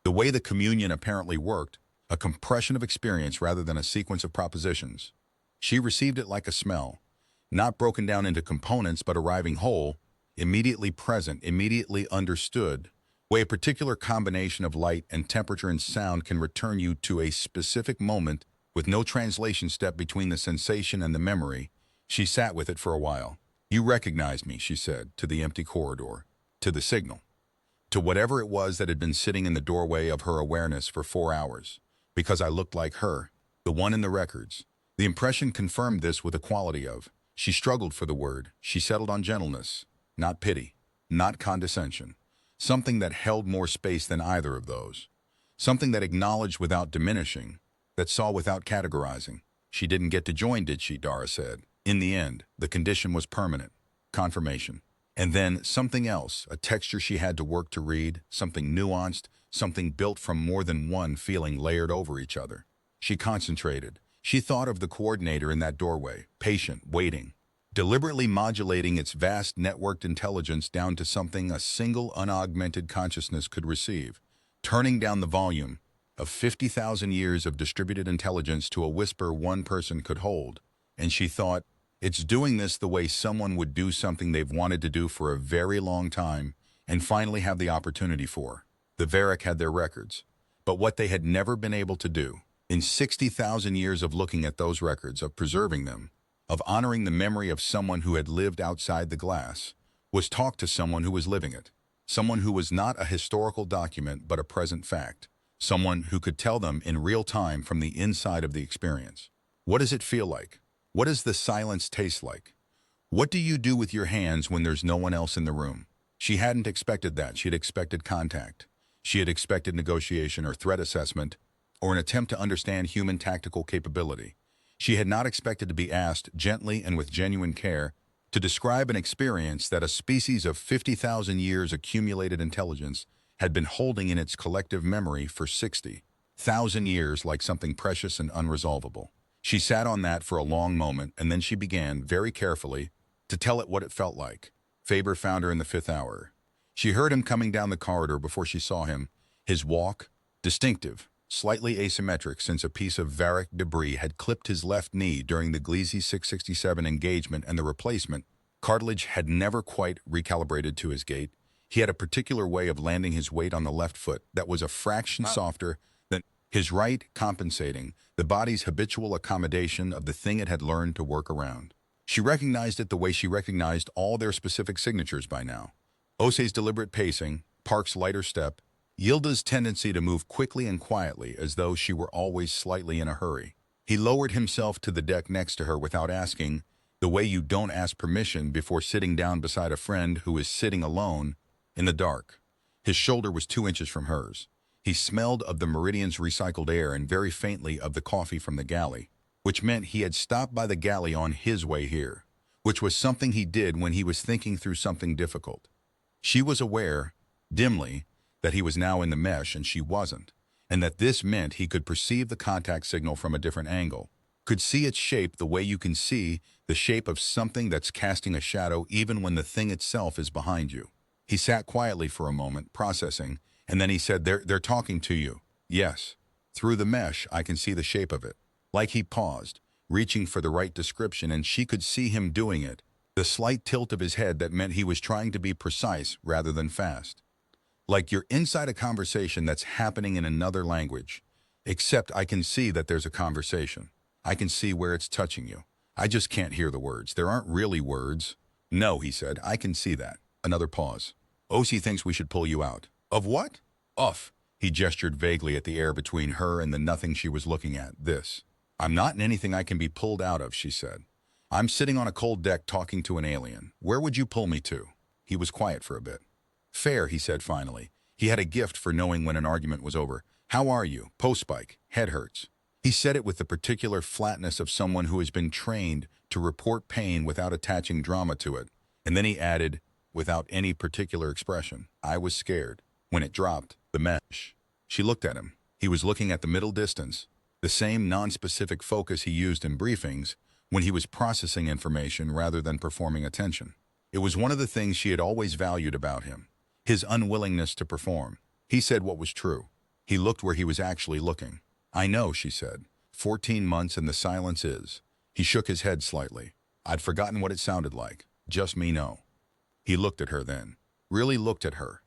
The way the communion apparently worked, a compression of experience rather than a sequence of propositions. She received it like a smell, not broken down into components but arriving whole, immediately present, immediately understood, way a particular combination of light and temperature and sound can return you to a specific moment with no translation step between the sensation and the memory. She sat with it for a while. "You recognized me," she said, to the empty corridor, to the signal, to whatever it was that had been sitting in the doorway of her awareness for 4 hours, because I looked like her, the one in the records. The impression confirmed this with a quality of. She struggled for the word. She settled on gentleness. Not pity, not condescension. Something that held more space than either of those. Something that acknowledged without diminishing, that saw without categorizing. "She didn't get to join, did she?" Dara said. In the end, the condition was permanent. Confirmation. And then something else, a texture she had to work to read, something nuanced, something built from more than one feeling layered over each other. She concentrated. She thought of the coordinator in that doorway, patient, waiting, deliberately modulating its vast networked intelligence down to something a single unaugmented consciousness could receive, turning down the volume of 50,000 years of distributed intelligence to a whisper one person could hold. And she thought, it's doing this the way someone would do something they've wanted to do for a very long time and finally have the opportunity for. The Varric had their records, but what they had never been able to do, in 60,000 years of looking at those records, of preserving them, of honoring the memory of someone who had lived outside the glass, was talk to someone who was living it, someone who was not a historical document but a present fact, someone who could tell them in real time from the inside of the experience. What does it feel like? What does the silence taste like? What do you do with your hands when there's no one else in the room? She hadn't expected that. She had expected contact. She had expected negotiation or threat assessment or an attempt to understand human tactical capability. She had not expected to be asked, gently and with genuine care, to describe an experience that a species of 50,000 years accumulated intelligence had been holding in its collective memory for 60,000 years like something precious and unresolvable. She sat on that for a long moment, and then she began, very carefully, to tell it what it felt like. Faber found her in the 5th hour. She heard him coming down the corridor before she saw him, his walk, distinctive, slightly asymmetric since a piece of Varric debris had clipped his left knee during the Gleazy 667 engagement, and the replacement cartilage had never quite recalibrated to his gait. He had a particular way of landing his weight on the left foot that was a fraction softer than his right, compensating the body's habitual accommodation of the thing it had learned to work around. She recognized it the way she recognized all their specific signatures by now. Osei's deliberate pacing, Park's lighter step, Yilda's tendency to move quickly and quietly as though she were always slightly in a hurry. He lowered himself to the deck next to her without asking, the way you don't ask permission before sitting down beside a friend who is sitting alone in the dark. His shoulder was 2 inches from hers. He smelled of the Meridian's recycled air and very faintly of the coffee from the galley, which meant he had stopped by the galley on his way here, which was something he did when he was thinking through something difficult. She was aware, dimly, that he was now in the mesh and she wasn't, and that this meant he could perceive the contact signal from a different angle, could see its shape the way you can see the shape of something that's casting a shadow even when the thing itself is behind you. He sat quietly for a moment, processing, and then he said, They're talking to you. Yes. Through the mesh, I can see the shape of it. Like he paused, reaching for the right description, and she could see him doing it, the slight tilt of his head that meant he was trying to be precise rather than fast. Like you're inside a conversation that's happening in another language, except I can see that there's a conversation. I can see where it's touching you. I just can't hear the words. There aren't really words. No, he said, I can see that. Another pause. Osei thinks we should pull you out. Of what? Off. He gestured vaguely at the air between her and the nothing she was looking at. This. I'm not in anything I can be pulled out of, she said. I'm sitting on a cold deck talking to an alien. Where would you pull me to? He was quiet for a bit. Fair, he said finally. He had a gift for knowing when an argument was over. How are you? Post-spike. Head hurts. He said it with the particular flatness of someone who has been trained to report pain without attaching drama to it. And then he added, without any particular expression, I was scared. When it dropped, the mesh. She looked at him. He was looking at the middle distance, the same non-specific focus he used in briefings when he was processing information rather than performing attention. It was one of the things she had always valued about him, his unwillingness to perform. He said what was true. He looked where he was actually looking. I know, she said. 14 months and the silence is. He shook his head slightly. I'd forgotten what it sounded like. Just me know. He looked at her then. Really looked at her.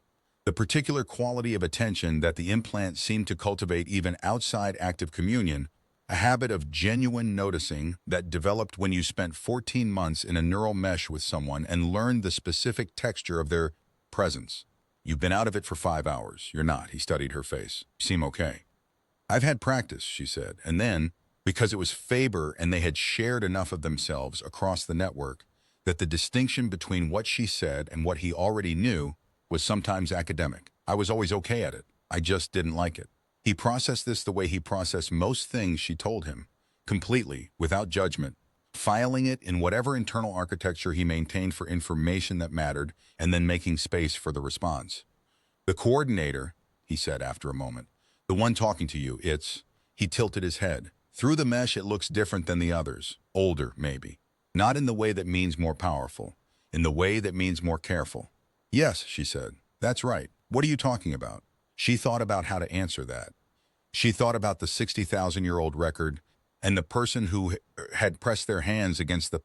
The particular quality of attention that the implant seemed to cultivate even outside active communion, a habit of genuine noticing that developed when you spent 14 months in a neural mesh with someone and learned the specific texture of their presence. You've been out of it for 5 hours. You're not. He studied her face. You seem okay. I've had practice, she said, and then, because it was Faber and they had shared enough of themselves across the network, that the distinction between what she said and what he already knew was sometimes academic. I was always okay at it. I just didn't like it. He processed this the way he processed most things she told him, completely, without judgment, filing it in whatever internal architecture he maintained for information that mattered, and then making space for the response. The coordinator, he said after a moment, the one talking to you, it's... He tilted his head. Through the mesh it looks different than the others. Older, maybe. Not in the way that means more powerful. In the way that means more careful. Yes, she said. That's right. What are you talking about? She thought about how to answer that. She thought about the 60,000-year-old record and the person who had pressed their hands against the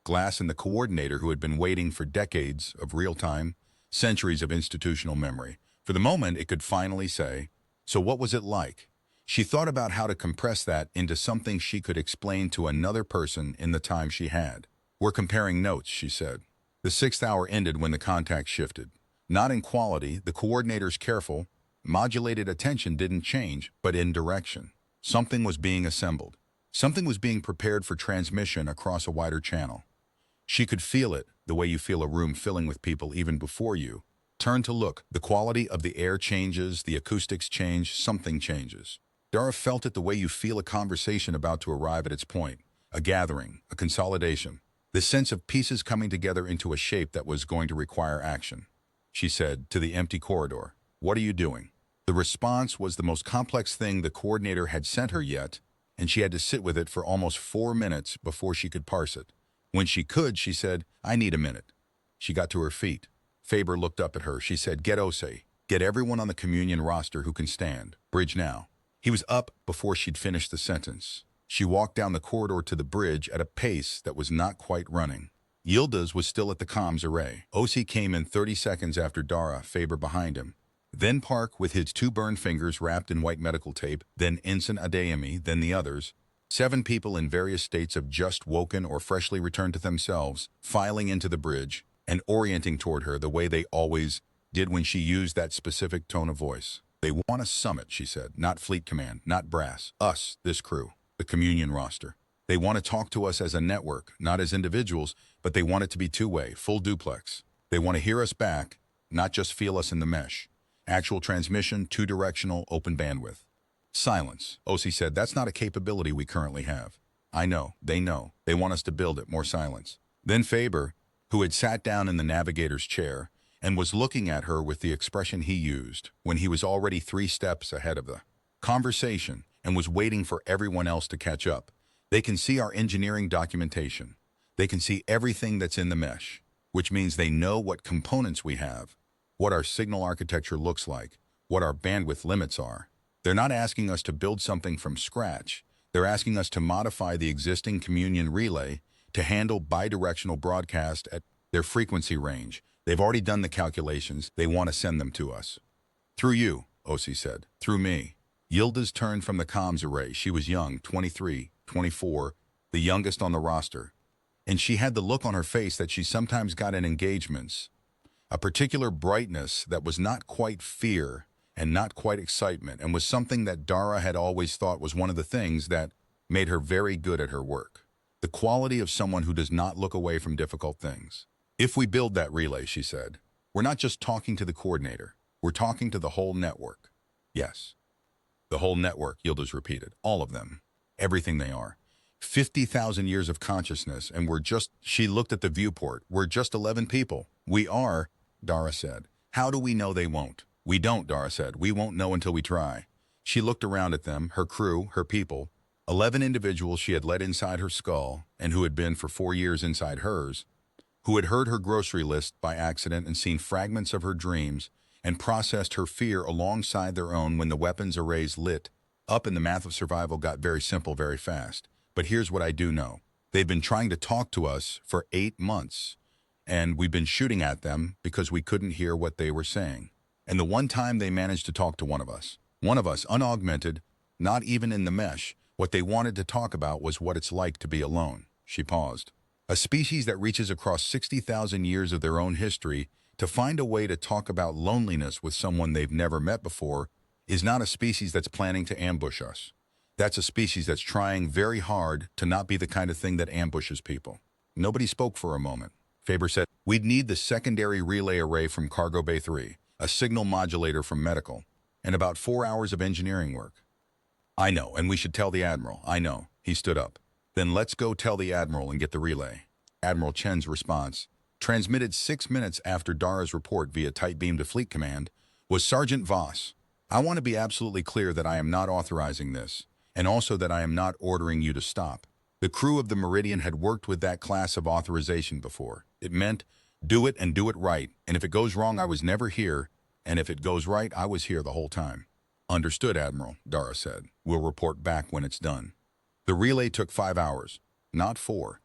glass and the coordinator who had been waiting for decades of real-time, centuries of institutional memory. For the moment, it could finally say, so what was it like? She thought about how to compress that into something she could explain to another person in the time she had. We're comparing notes, she said. The 6th hour ended when the contact shifted. Not in quality, the coordinator's careful, modulated attention didn't change, but in direction. Something was being assembled. Something was being prepared for transmission across a wider channel. She could feel it, the way you feel a room filling with people even before you. Turn to look. The quality of the air changes, the acoustics change, something changes. Dara felt it the way you feel a conversation about to arrive at its point. A gathering, a consolidation. The sense of pieces coming together into a shape that was going to require action. She said, to the empty corridor, what are you doing? The response was the most complex thing the coordinator had sent her yet, and she had to sit with it for almost 4 minutes before she could parse it. When she could, she said, I need a minute. She got to her feet. Faber looked up at her. She said, get Ose. Get everyone on the communion roster who can stand. Bridge now. He was up before she'd finished the sentence. She walked down the corridor to the bridge at a pace that was not quite running. Yildiz was still at the comms array. Osi came in 30 seconds after Dara, Faber behind him. Then Park with his 2 burned fingers wrapped in white medical tape, then Ensign Adeyemi, then the others. 7 people in various states of just woken or freshly returned to themselves, filing into the bridge and orienting toward her the way they always did when she used that specific tone of voice. They want a summit, she said, not Fleet Command, not brass. Us, this crew, the communion roster. They want to talk to us as a network, not as individuals, but they want it to be two-way, full duplex. They want to hear us back, not just feel us in the mesh. Actual transmission, 2-directional, open bandwidth. Silence. Osi said, that's not a capability we currently have. I know. They want us to build it, more silence. Then Faber, who had sat down in the navigator's chair and was looking at her with the expression he used when he was already 3 steps ahead of the conversation and was waiting for everyone else to catch up. They can see our engineering documentation. They can see everything that's in the mesh, which means they know what components we have, what our signal architecture looks like, what our bandwidth limits are. They're not asking us to build something from scratch. They're asking us to modify the existing communion relay to handle bidirectional broadcast at their frequency range. They've already done the calculations. They want to send them to us. Through you, Osi said. Through me. Yildiz turned from the comms array. She was young, 23, 24, the youngest on the roster. And she had the look on her face that she sometimes got in engagements. A particular brightness that was not quite fear, and not quite excitement, and was something that Dara had always thought was one of the things that made her very good at her work. The quality of someone who does not look away from difficult things. If we build that relay, she said, we're not just talking to the coordinator, we're talking to the whole network. Yes. The whole network, Yildiz repeated. All of them. Everything they are. 50,000 years of consciousness, and she looked at the viewport. We're just 11 people. We are, Dara said. How do we know they won't? We don't, Dara said. We won't know until we try. She looked around at them, her crew, her people, 11 individuals she had let inside her skull and who had been for 4 years inside hers, who had heard her grocery list by accident and seen fragments of her dreams and processed her fear alongside their own when the weapons arrays lit up and the math of survival got very simple very fast. But here's what I do know. They've been trying to talk to us for 8 months, and we've been shooting at them because we couldn't hear what they were saying. And the one time they managed to talk to one of us, unaugmented, not even in the mesh, what they wanted to talk about was what it's like to be alone. She paused. A species that reaches across 60,000 years of their own history to find a way to talk about loneliness with someone they've never met before is not a species that's planning to ambush us. That's a species that's trying very hard to not be the kind of thing that ambushes people. Nobody spoke for a moment. Faber said, we'd need the secondary relay array from Cargo Bay 3, a signal modulator from medical, and about 4 hours of engineering work. I know, and we should tell the Admiral. I know. He stood up. Then let's go tell the Admiral and get the relay. Admiral Chen's response, transmitted 6 minutes after Dara's report via tight beam to Fleet Command, was Sergeant Voss. I want to be absolutely clear that I am not authorizing this, and also that I am not ordering you to stop. The crew of the Meridian had worked with that class of authorization before. It meant, do it and do it right, and if it goes wrong, I was never here, and if it goes right, I was here the whole time. Understood, Admiral, Dara said. We'll report back when it's done. The relay took 5 hours, not 4.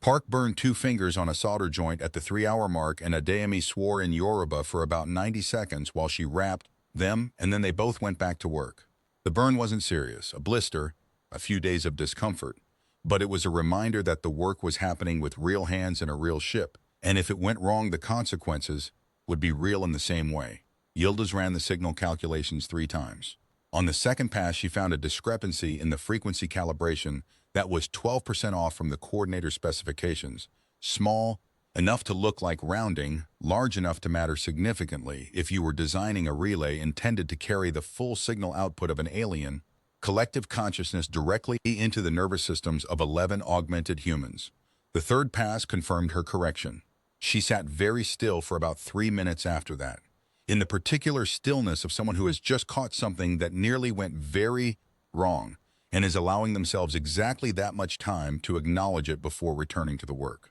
Park burned 2 fingers on a solder joint at the 3-hour mark, and Adeyemi swore in Yoruba for about 90 seconds while she wrapped them, and then they both went back to work. The burn wasn't serious, a blister, a few days of discomfort, but it was a reminder that the work was happening with real hands and a real ship, and if it went wrong, the consequences would be real in the same way. Yildiz ran the signal calculations 3 times. On the second pass, she found a discrepancy in the frequency calibration that was 12% off from the coordinator specifications, small enough to look like rounding, large enough to matter significantly if you were designing a relay intended to carry the full signal output of an alien collective consciousness directly into the nervous systems of 11 augmented humans. The third pass confirmed her correction. She sat very still for about 3 minutes after that, in the particular stillness of someone who has just caught something that nearly went very wrong and is allowing themselves exactly that much time to acknowledge it before returning to the work.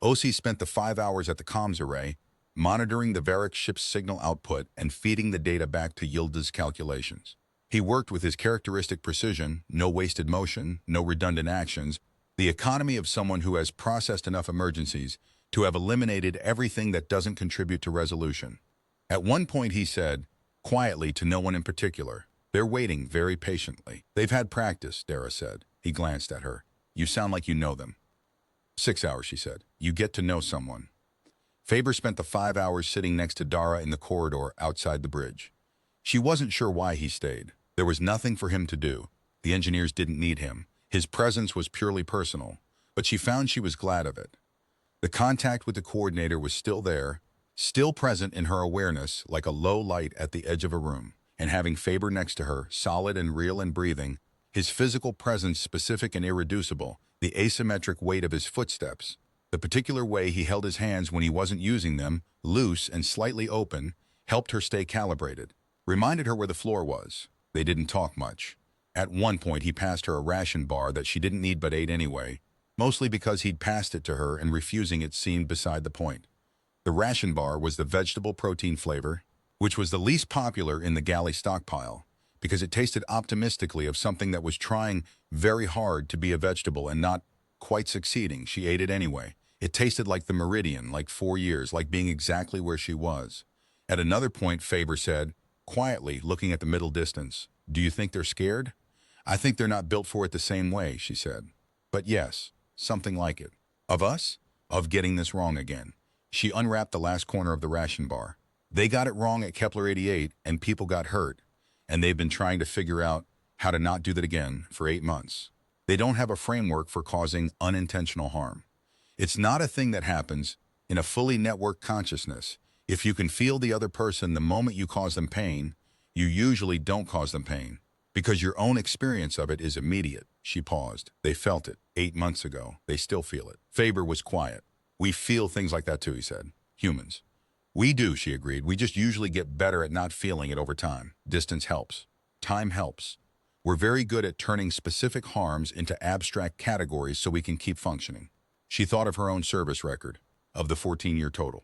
Osi spent the 5 hours at the comms array, monitoring the Varric ship's signal output and feeding the data back to Yildiz's calculations. He worked with his characteristic precision, no wasted motion, no redundant actions, the economy of someone who has processed enough emergencies to have eliminated everything that doesn't contribute to resolution. At one point he said, quietly to no one in particular, they're waiting very patiently. They've had practice, Dara said. He glanced at her. You sound like you know them. 6 hours, she said. You get to know someone. Faber spent the 5 hours sitting next to Dara in the corridor outside the bridge. She wasn't sure why he stayed. There was nothing for him to do. The engineers didn't need him. His presence was purely personal, but she found she was glad of it. The contact with the coordinator was still there, still present in her awareness like a low light at the edge of a room. And having Faber next to her, solid and real and breathing, his physical presence specific and irreducible, the asymmetric weight of his footsteps, the particular way he held his hands when he wasn't using them, loose and slightly open, helped her stay calibrated, reminded her where the floor was. They didn't talk much. At one point, he passed her a ration bar that she didn't need but ate anyway, mostly because he'd passed it to her and refusing it seemed beside the point. The ration bar was the vegetable protein flavor, which was the least popular in the galley stockpile, because it tasted optimistically of something that was trying very hard to be a vegetable and not quite succeeding. She ate it anyway. It tasted like the Meridian, like 4 years, like being exactly where she was. At another point, Faber said, quietly, looking at the middle distance, do you think they're scared? I think they're not built for it the same way, she said. But yes, something like it. Of us? Of getting this wrong again. She unwrapped the last corner of the ration bar. They got it wrong at Kepler 88 and people got hurt, and they've been trying to figure out how to not do that again for 8 months. They don't have a framework for causing unintentional harm. It's not a thing that happens in a fully networked consciousness. If you can feel the other person the moment you cause them pain, you usually don't cause them pain, because your own experience of it is immediate. She paused. They felt it 8 months ago. They still feel it. Faber was quiet. We feel things like that too, he said. Humans. We do, she agreed. We just usually get better at not feeling it over time. Distance helps. Time helps. We're very good at turning specific harms into abstract categories so we can keep functioning. She thought of her own service record, of the 14-year total.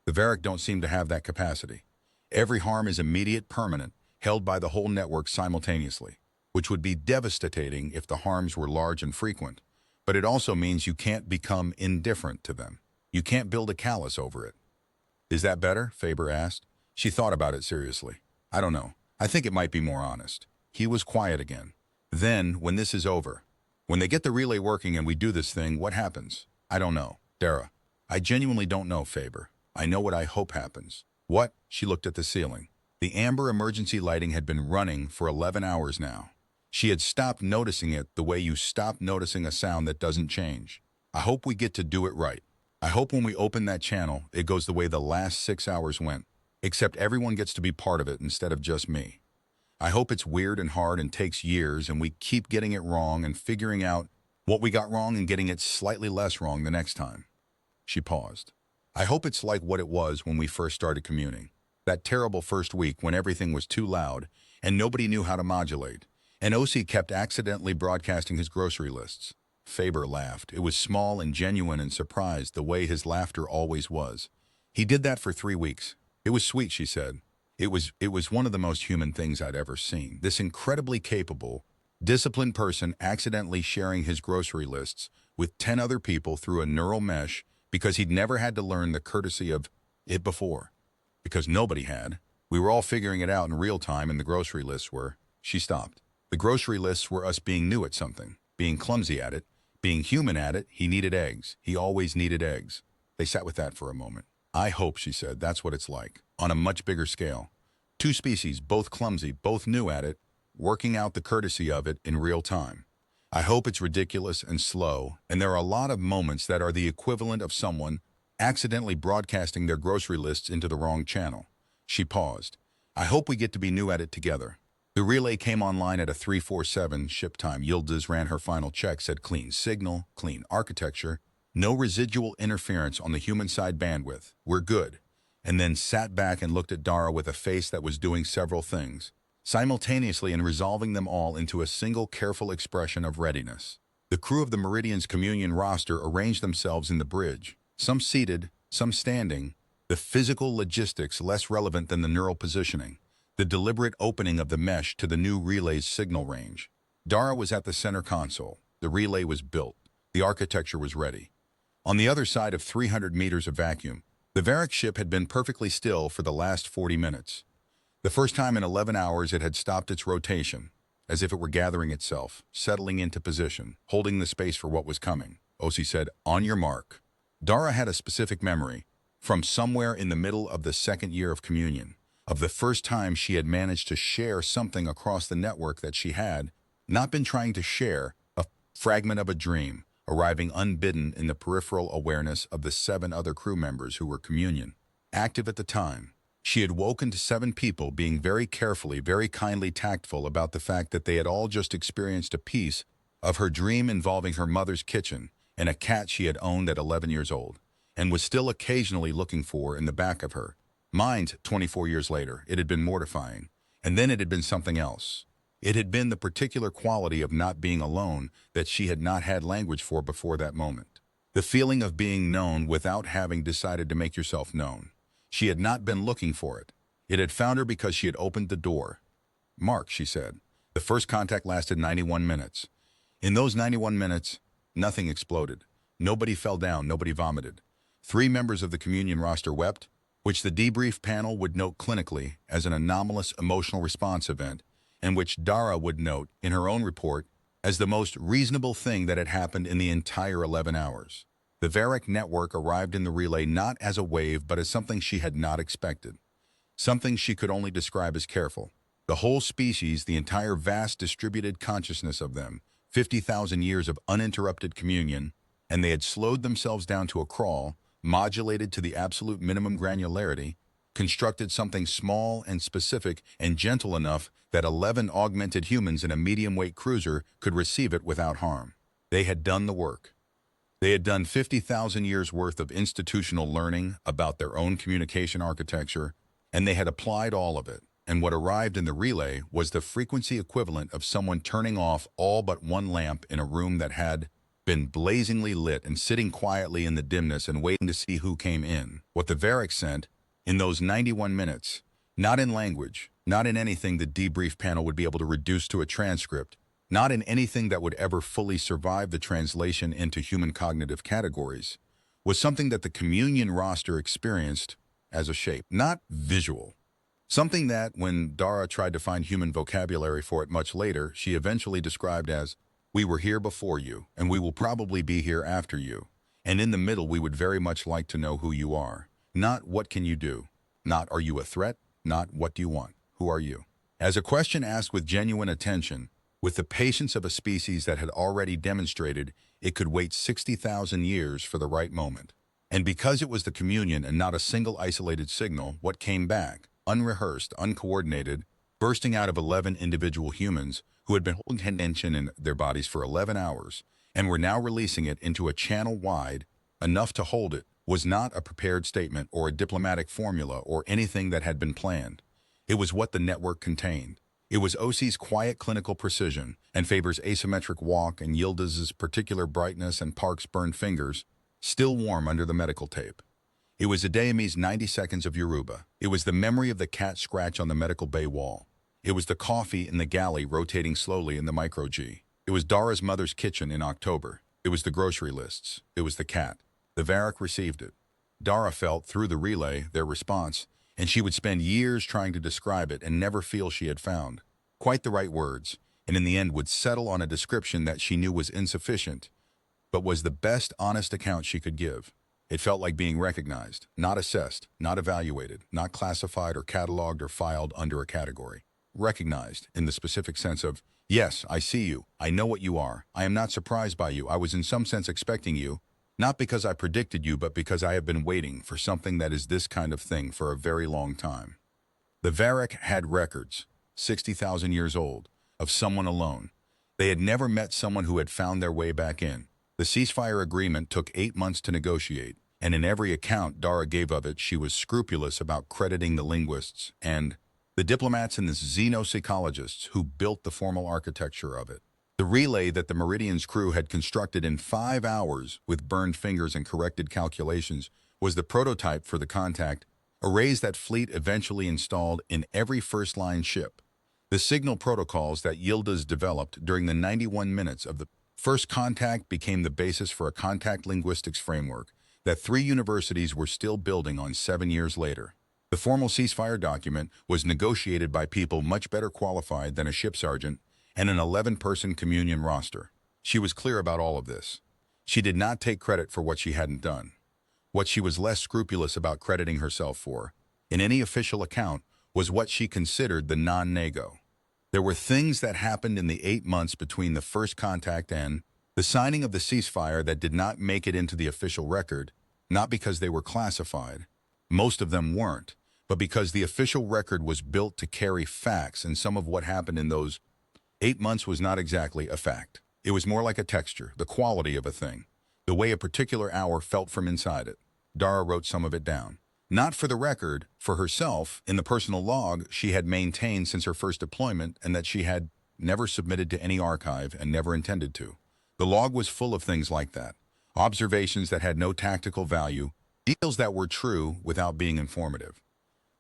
The Varric don't seem to have that capacity. Every harm is immediate, permanent, held by the whole network simultaneously, which would be devastating if the harms were large and frequent. But it also means you can't become indifferent to them. You can't build a callus over it. Is that better? Faber asked. She thought about it seriously. I don't know. I think it might be more honest. He was quiet again. Then, when this is over, when they get the relay working and we do this thing, what happens? I don't know. Dara. I genuinely don't know, Faber. I know what I hope happens. What? She looked at the ceiling. The amber emergency lighting had been running for 11 hours now. She had stopped noticing it the way you stop noticing a sound that doesn't change. I hope we get to do it right. I hope when we open that channel, it goes the way the last 6 hours went, except everyone gets to be part of it instead of just me. I hope it's weird and hard and takes years and we keep getting it wrong and figuring out what we got wrong and getting it slightly less wrong the next time. She paused. I hope it's like what it was when we first started communing. That terrible first week when everything was too loud and nobody knew how to modulate, and OC kept accidentally broadcasting his grocery lists. Faber laughed. It was small and genuine and surprised the way his laughter always was. He did that for 3 weeks. It was sweet, she said. It was one of the most human things I'd ever seen. This incredibly capable, disciplined person accidentally sharing his grocery lists with 10 other people through a neural mesh because he'd never had to learn the courtesy of it before. Because nobody had. We were all figuring it out in real time and the grocery lists were. She stopped. The grocery lists were us being new at something, being clumsy at it, being human at it. He needed eggs. He always needed eggs. They sat with that for a moment. I hope, she said, that's what it's like, on a much bigger scale. 2 species, both clumsy, both new at it, working out the courtesy of it in real time. I hope it's ridiculous and slow, and there are a lot of moments that are the equivalent of someone accidentally broadcasting their grocery lists into the wrong channel. She paused. I hope we get to be new at it together. The relay came online at a 347 ship time. Yildiz ran her final check, said clean signal, clean architecture, no residual interference on the human side bandwidth. We're good. And then sat back and looked at Dara with a face that was doing several things, simultaneously and resolving them all into a single careful expression of readiness. The crew of the Meridian's communion roster arranged themselves in the bridge, some seated, some standing, the physical logistics less relevant than the neural positioning, the deliberate opening of the mesh to the new relay's signal range. Dara was at the center console. The relay was built. The architecture was ready. On the other side of 300 meters of vacuum, the Varric ship had been perfectly still for the last 40 minutes. The first time in 11 hours it had stopped its rotation, as if it were gathering itself, settling into position, holding the space for what was coming. Osi said, on your mark. Dara had a specific memory, from somewhere in the middle of the second year of communion, of the first time she had managed to share something across the network that she had not been trying to share, a fragment of a dream, arriving unbidden in the peripheral awareness of the 7 other crew members who were communion. Active at the time, she had woken to 7 people being very carefully, very kindly tactful about the fact that they had all just experienced a piece of her dream involving her mother's kitchen and a cat she had owned at 11 years old, and was still occasionally looking for in the back of her mind. 24 years later, it had been mortifying, and then it had been something else. It had been the particular quality of not being alone that she had not had language for before that moment. The feeling of being known without having decided to make yourself known. She had not been looking for it. It had found her because she had opened the door. Mark, she said. The first contact lasted 91 minutes. In those 91 minutes, nothing exploded. Nobody fell down, nobody vomited. 3 members of the communion roster wept, which the debrief panel would note clinically as an anomalous emotional response event, and which Dara would note in her own report as the most reasonable thing that had happened in the entire 11 hours. The Varric network arrived in the relay not as a wave but as something she had not expected. something she could only describe as careful. The whole species, the entire vast distributed consciousness of them, 50,000 years of uninterrupted communion, and they had slowed themselves down to a crawl, modulated to the absolute minimum granularity, constructed something small and specific and gentle enough that 11 augmented humans in a medium-weight cruiser could receive it without harm. They had done the work. They had done 50,000 years worth of institutional learning about their own communication architecture, and they had applied all of it. And what arrived in the relay was the frequency equivalent of someone turning off all but one lamp in a room that had been blazingly lit and sitting quietly in the dimness and waiting to see who came in. What the Varric sent in those 91 minutes, not in language, not in anything the debrief panel would be able to reduce to a transcript, not in anything that would ever fully survive the translation into human cognitive categories, was something that the communion roster experienced as a shape, not visual. Something that, when Dara tried to find human vocabulary for it much later, she eventually described as, "We were here before you, and we will probably be here after you. And in the middle, we would very much like to know who you are. Not what can you do, not are you a threat, not what do you want, who are you?" As a question asked with genuine attention, with the patience of a species that had already demonstrated it could wait 60,000 years for the right moment. And because it was the communion and not a single isolated signal, what came back, unrehearsed, uncoordinated, bursting out of 11 individual humans who had been holding tension in their bodies for 11 hours and were now releasing it into a channel wide enough to hold it, was not a prepared statement or a diplomatic formula or anything that had been planned. It was what the network contained. It was OC's quiet clinical precision and Faber's asymmetric walk and Yildiz's particular brightness and Park's burned fingers, still warm under the medical tape. It was Adeyemi's 90 seconds of Yoruba. It was the memory of the cat scratch on the medical bay wall. It was the coffee in the galley rotating slowly in the micro-G. It was Dara's mother's kitchen in October. It was the grocery lists. It was the cat. The Varric received it. Dara felt, through the relay, their response, and she would spend years trying to describe it and never feel she had found quite the right words, and in the end would settle on a description that she knew was insufficient, but was the best honest account she could give. It felt like being recognized, not assessed, not evaluated, not classified or cataloged or filed under a category. Recognized in the specific sense of, yes, I see you, I know what you are, I am not surprised by you, I was in some sense expecting you, not because I predicted you, but because I have been waiting for something that is this kind of thing for a very long time. The Varric had records, 60,000 years old, of someone alone. They had never met someone who had found their way back in. The ceasefire agreement took 8 months to negotiate, and in every account Dara gave of it, she was scrupulous about crediting the linguists and the diplomats and the xenopsychologists who built the formal architecture of it. The relay that the Meridian's crew had constructed in 5 hours with burned fingers and corrected calculations was the prototype for the contact arrays that fleet eventually installed in every first-line ship. The signal protocols that Yildiz developed during the 91 minutes of the first contact became the basis for a contact linguistics framework that 3 universities were still building on 7 years later. The formal ceasefire document was negotiated by people much better qualified than a ship sergeant and an 11-person communion roster. She was clear about all of this. She did not take credit for what she hadn't done. What she was less scrupulous about crediting herself for, in any official account, was what she considered the non-nego. There were things that happened in the 8 months between the first contact and the signing of the ceasefire that did not make it into the official record, not because they were classified. Most of them weren't, but because the official record was built to carry facts, and some of what happened in those 8 months was not exactly a fact. It was more like a texture, the quality of a thing, the way a particular hour felt from inside it. Dara wrote some of it down. Not for the record, for herself, in the personal log she had maintained since her first deployment and that she had never submitted to any archive and never intended to. The log was full of things like that. Observations that had no tactical value, details that were true without being informative.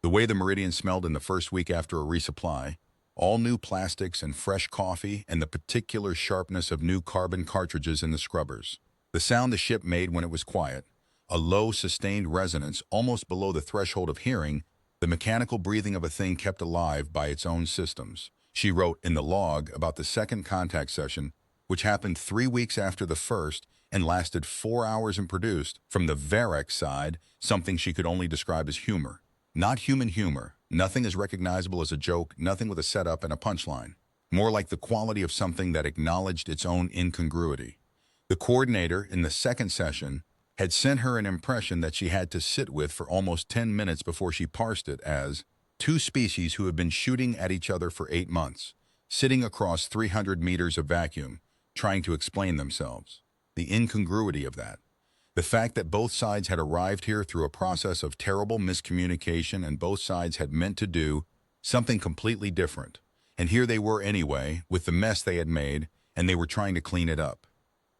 The way the Meridian smelled in the first week after a resupply, all new plastics and fresh coffee, and the particular sharpness of new carbon cartridges in the scrubbers. The sound the ship made when it was quiet, a low, sustained resonance almost below the threshold of hearing, the mechanical breathing of a thing kept alive by its own systems. She wrote in the log about the second contact session, which happened 3 weeks after the first and lasted 4 hours and produced, from the Varric side, something she could only describe as humor. Not human humor. Nothing as recognizable as a joke, nothing with a setup and a punchline. More like the quality of something that acknowledged its own incongruity. The coordinator, in the second session, had sent her an impression that she had to sit with for almost 10 minutes before she parsed it as two species who had been shooting at each other for 8 months, sitting across 300 meters of vacuum, trying to explain themselves. The incongruity of that. The fact that both sides had arrived here through a process of terrible miscommunication and both sides had meant to do something completely different. And here they were anyway, with the mess they had made, and they were trying to clean it up.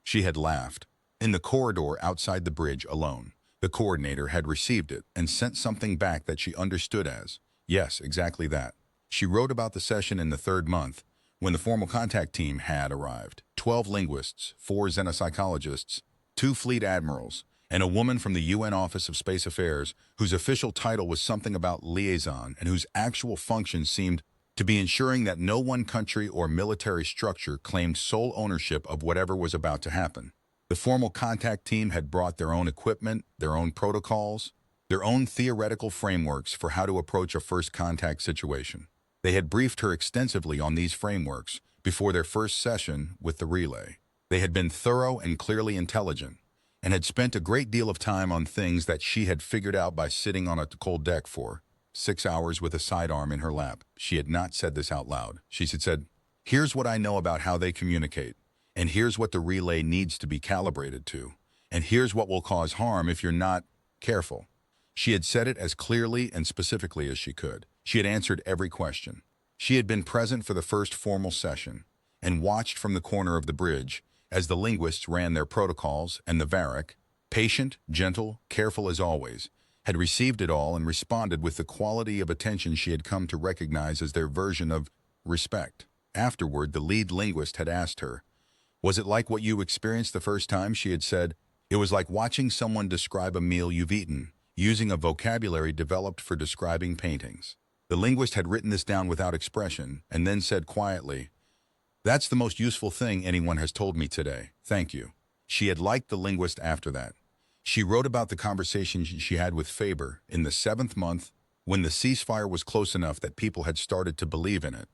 She had laughed. In the corridor outside the bridge alone, the coordinator had received it and sent something back that she understood as, yes, exactly that. She wrote about the session in the third month, when the formal contact team had arrived. 12 linguists, 4 xenopsychologists, 2 fleet admirals, and a woman from the UN Office of Space Affairs whose official title was something about liaison and whose actual function seemed to be ensuring that no one country or military structure claimed sole ownership of whatever was about to happen. The formal contact team had brought their own equipment, their own protocols, their own theoretical frameworks for how to approach a first contact situation. They had briefed her extensively on these frameworks before their first session with the relay. They had been thorough and clearly intelligent, and had spent a great deal of time on things that she had figured out by sitting on a cold deck for 6 hours with a sidearm in her lap. She had not said this out loud. She had said, "Here's what I know about how they communicate, and here's what the relay needs to be calibrated to, and here's what will cause harm if you're not careful." She had said it as clearly and specifically as she could. She had answered every question. She had been present for the first formal session and watched from the corner of the bridge as the linguists ran their protocols, and the Varric, patient, gentle, careful as always, had received it all and responded with the quality of attention she had come to recognize as their version of respect. Afterward, the lead linguist had asked her, "Was it like what you experienced the first time?" She had said, "It was like watching someone describe a meal you've eaten, using a vocabulary developed for describing paintings." The linguist had written this down without expression, and then said quietly, "That's the most useful thing anyone has told me today. Thank you." She had liked the linguist after that. She wrote about the conversation she had with Faber in the 7th month when the ceasefire was close enough that people had started to believe in it.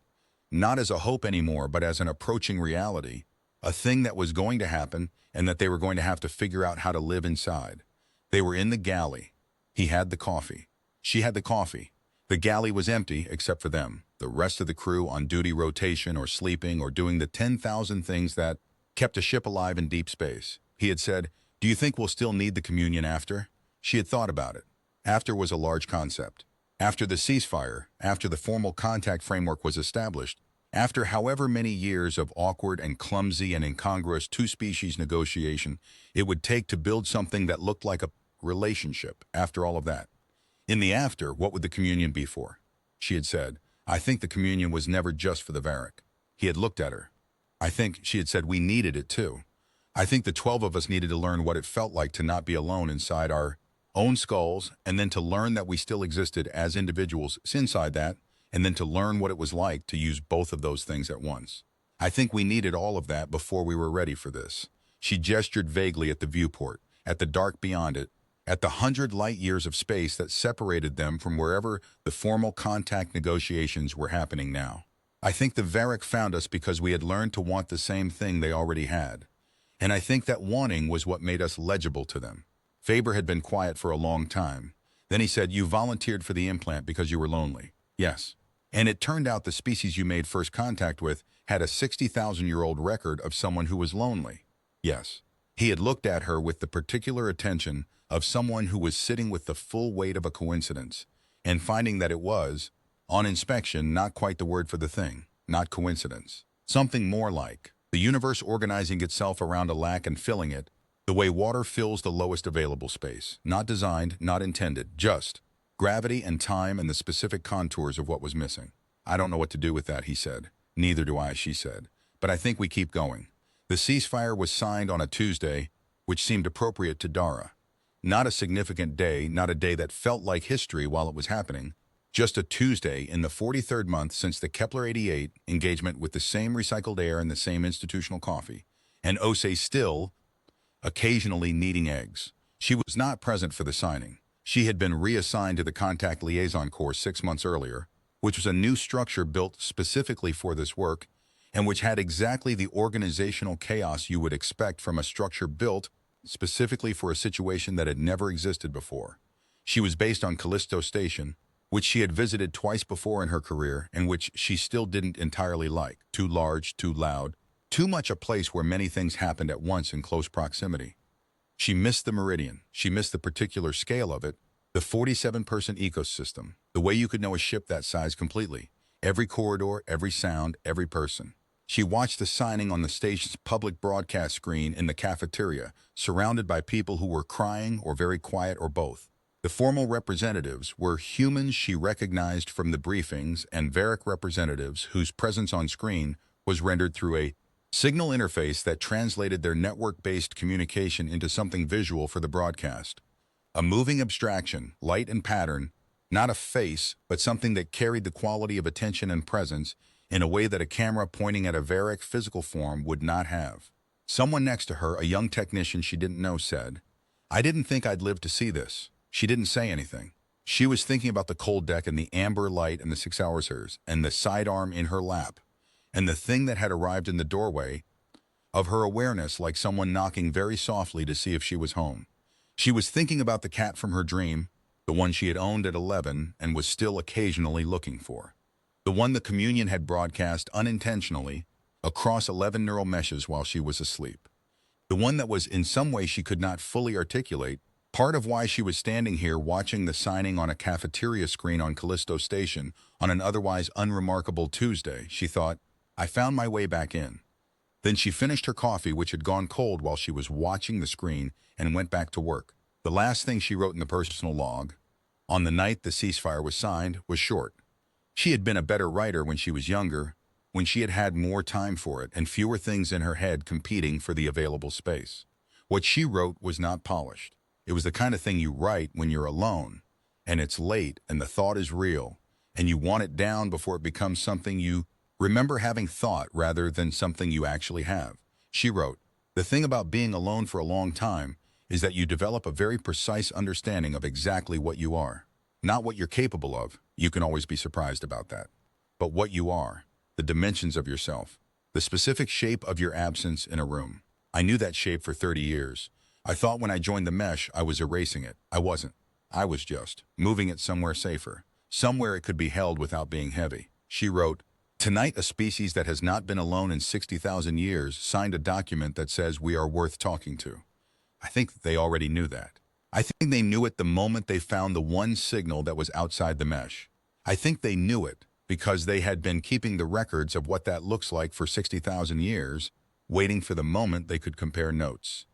Not as a hope anymore, but as an approaching reality, a thing that was going to happen and that they were going to have to figure out how to live inside. They were in the galley. He had the coffee. She had the coffee. The galley was empty except for them, the rest of the crew on duty rotation or sleeping or doing the 10,000 things that kept a ship alive in deep space. He had said, "Do you think we'll still need the communion after?" She had thought about it. After was a large concept. After the ceasefire, after the formal contact framework was established, after however many years of awkward and clumsy and incongruous two-species negotiation it would take to build something that looked like a relationship after all of that. In the after, what would the communion be for? She had said, "I think the communion was never just for the Varric." He had looked at her. "I think," she had said, "we needed it too. I think the 12 of us needed to learn what it felt like to not be alone inside our own skulls, and then to learn that we still existed as individuals inside that, and then to learn what it was like to use both of those things at once. I think we needed all of that before we were ready for this." She gestured vaguely at the viewport, at the dark beyond it, at the 100 light years of space that separated them from wherever the formal contact negotiations were happening now. "I think the Varric found us because we had learned to want the same thing they already had. And I think that wanting was what made us legible to them." Faber had been quiet for a long time. Then he said, "You volunteered for the implant because you were lonely." "Yes. And it turned out the species you made first contact with had a 60,000-year-old record of someone who was lonely." "Yes." He had looked at her with the particular attention of someone who was sitting with the full weight of a coincidence, and finding that it was, on inspection, not quite the word for the thing, not coincidence. Something more like the universe organizing itself around a lack and filling it, the way water fills the lowest available space. Not designed, not intended, just gravity and time and the specific contours of what was missing. "I don't know what to do with that," he said. "Neither do I," she said. "But I think we keep going." The ceasefire was signed on a Tuesday, which seemed appropriate to Dara. Not a significant day, not a day that felt like history while it was happening, just a Tuesday in the 43rd month since the Kepler-88 engagement with the same recycled air and the same institutional coffee, and Osei still occasionally kneading eggs. She was not present for the signing. She had been reassigned to the Contact Liaison Course 6 months earlier, which was a new structure built specifically for this work, and which had exactly the organizational chaos you would expect from a structure built specifically for a situation that had never existed before. She was based on Callisto Station, which she had visited twice before in her career and which she still didn't entirely like. Too large, too loud, too much a place where many things happened at once in close proximity. She missed the Meridian. She missed the particular scale of it, the 47-person ecosystem, the way you could know a ship that size completely. Every corridor, every sound, every person. She watched the signing on the station's public broadcast screen in the cafeteria, surrounded by people who were crying or very quiet or both. The formal representatives were humans she recognized from the briefings and Varric representatives whose presence on screen was rendered through a signal interface that translated their network-based communication into something visual for the broadcast. A moving abstraction, light and pattern, not a face, but something that carried the quality of attention and presence in a way that a camera pointing at a Varric physical form would not have. Someone next to her, a young technician she didn't know, said, "I didn't think I'd live to see this." She didn't say anything. She was thinking about the cold deck and the amber light and the 6 hours hers, and the sidearm in her lap, and the thing that had arrived in the doorway of her awareness like someone knocking very softly to see if she was home. She was thinking about the cat from her dream, the one she had owned at 11 and was still occasionally looking for. The one the communion had broadcast unintentionally across 11 neural meshes while she was asleep. The one that was in some way she could not fully articulate, part of why she was standing here watching the signing on a cafeteria screen on Callisto Station on an otherwise unremarkable Tuesday. She thought, "I found my way back in." Then she finished her coffee, which had gone cold while she was watching the screen, and went back to work. The last thing she wrote in the personal log, on the night the ceasefire was signed, was short. She had been a better writer when she was younger, when she had had more time for it and fewer things in her head competing for the available space. What she wrote was not polished. It was the kind of thing you write when you're alone, and it's late, and the thought is real, and you want it down before it becomes something you remember having thought rather than something you actually have. She wrote, "The thing about being alone for a long time is that you develop a very precise understanding of exactly what you are. Not what you're capable of, you can always be surprised about that, but what you are, the dimensions of yourself, the specific shape of your absence in a room. I knew that shape for 30 years. I thought when I joined the mesh, I was erasing it. I wasn't. I was just moving it somewhere safer, somewhere it could be held without being heavy." She wrote, "Tonight, a species that has not been alone in 60,000 years signed a document that says we are worth talking to." I think they already knew that. I think they knew it the moment they found the one signal that was outside the mesh. I think they knew it because they had been keeping the records of what that looks like for 60,000 years, waiting for the moment they could compare notes.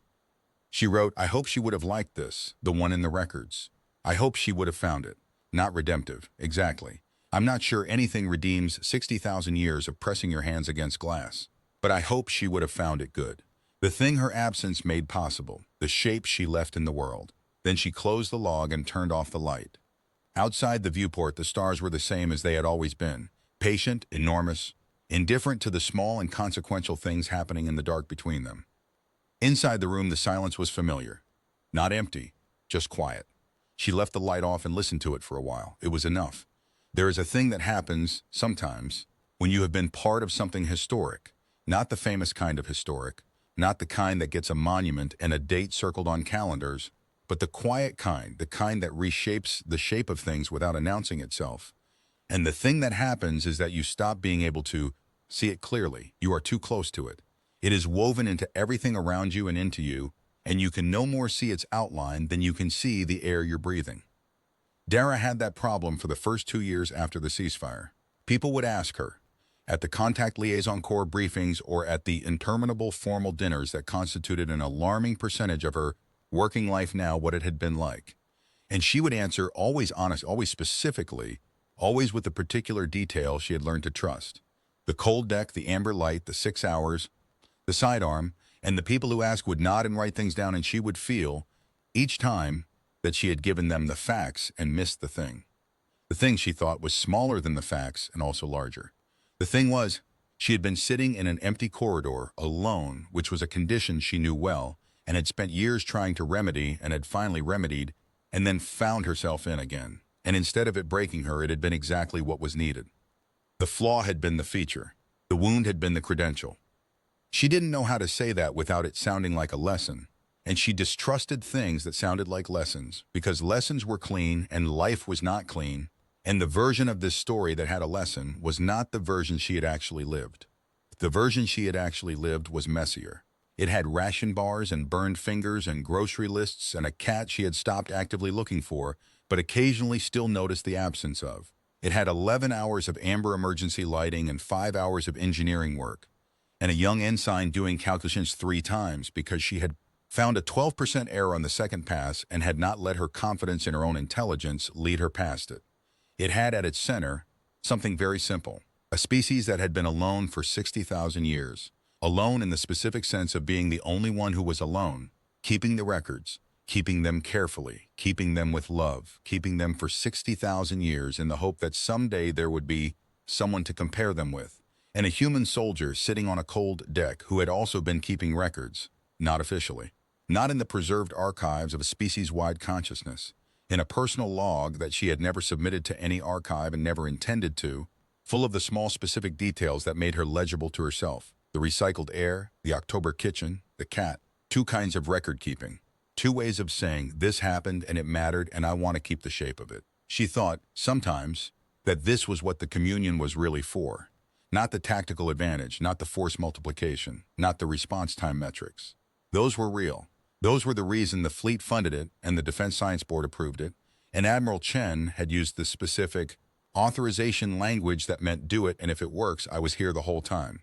She wrote, "I hope she would have liked this, the one in the records. I hope she would have found it. Not redemptive, exactly. I'm not sure anything redeems 60,000 years of pressing your hands against glass. But I hope she would have found it good. The thing her absence made possible, the shape she left in the world." Then she closed the log and turned off the light. Outside the viewport, the stars were the same as they had always been, patient, enormous, indifferent to the small and consequential things happening in the dark between them. Inside the room, the silence was familiar. Not empty, just quiet. She left the light off and listened to it for a while. It was enough. There is a thing that happens, sometimes, when you have been part of something historic. Not the famous kind of historic, not the kind that gets a monument and a date circled on calendars, but the quiet kind, the kind that reshapes the shape of things without announcing itself. And the thing that happens is that you stop being able to see it clearly. You are too close to it. It is woven into everything around you and into you, and you can no more see its outline than you can see the air you're breathing. Dara had that problem for the first 2 years after the ceasefire. People would ask her, at the Contact Liaison Corps briefings or at the interminable formal dinners that constituted an alarming percentage of her working life now, what it had been like. And she would answer, always honest, always specifically, always with the particular detail she had learned to trust. The cold deck, the amber light, the 6 hours, the sidearm, and the people who asked would nod and write things down, and she would feel, each time, that she had given them the facts and missed the thing. The thing, she thought, was smaller than the facts and also larger. The thing was, she had been sitting in an empty corridor, alone, which was a condition she knew well, and had spent years trying to remedy and had finally remedied and then found herself in again. And instead of it breaking her, it had been exactly what was needed. The flaw had been the feature. The wound had been the credential. She didn't know how to say that without it sounding like a lesson, and she distrusted things that sounded like lessons, because lessons were clean and life was not clean, and the version of this story that had a lesson was not the version she had actually lived. The version she had actually lived was messier. It had ration bars and burned fingers and grocery lists and a cat she had stopped actively looking for, but occasionally still noticed the absence of. It had 11 hours of amber emergency lighting and 5 hours of engineering work, and a young ensign doing calculations 3 times because she had found a 12% error on the second pass and had not let her confidence in her own intelligence lead her past it. It had at its center something very simple, a species that had been alone for 60,000 years, alone in the specific sense of being the only one who was alone, keeping the records, keeping them carefully, keeping them with love, keeping them for 60,000 years in the hope that someday there would be someone to compare them with, and a human soldier sitting on a cold deck who had also been keeping records, not officially, not in the preserved archives of a species-wide consciousness, in a personal log that she had never submitted to any archive and never intended to, full of the small specific details that made her legible to herself, the recycled air, the October kitchen, the cat, 2 kinds of record keeping. 2 ways of saying, this happened and it mattered and I want to keep the shape of it. She thought, sometimes, that this was what the communion was really for. Not the tactical advantage, not the force multiplication, not the response time metrics. Those were real. Those were the reason the fleet funded it and the Defense Science Board approved it, and Admiral Chen had used the specific authorization language that meant do it and if it works, I was here the whole time.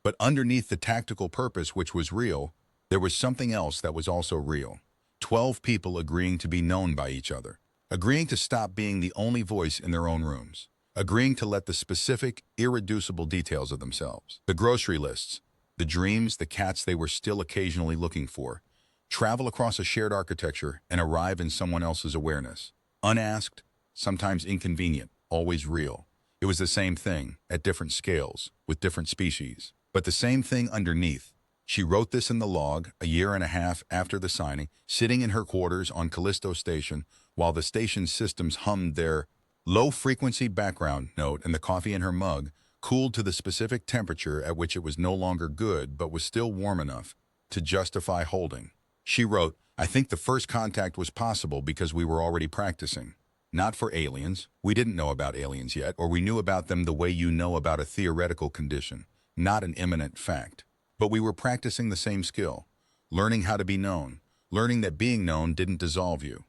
But underneath the tactical purpose, which was real, there was something else that was also real. 12 people agreeing to be known by each other, agreeing to stop being the only voice in their own rooms, agreeing to let the specific, irreducible details of themselves, the grocery lists, the dreams, the cats they were still occasionally looking for, travel across a shared architecture and arrive in someone else's awareness. Unasked, sometimes inconvenient, always real. It was the same thing, at different scales, with different species, but the same thing underneath. She wrote this in the log, a year and a half after the signing, sitting in her quarters on Callisto Station, while the station's systems hummed their low-frequency background note and the coffee in her mug cooled to the specific temperature at which it was no longer good but was still warm enough to justify holding. She wrote, I think the first contact was possible because we were already practicing. Not for aliens. We didn't know about aliens yet, or we knew about them the way you know about a theoretical condition, not an imminent fact. But we were practicing the same skill, learning how to be known, learning that being known didn't dissolve you,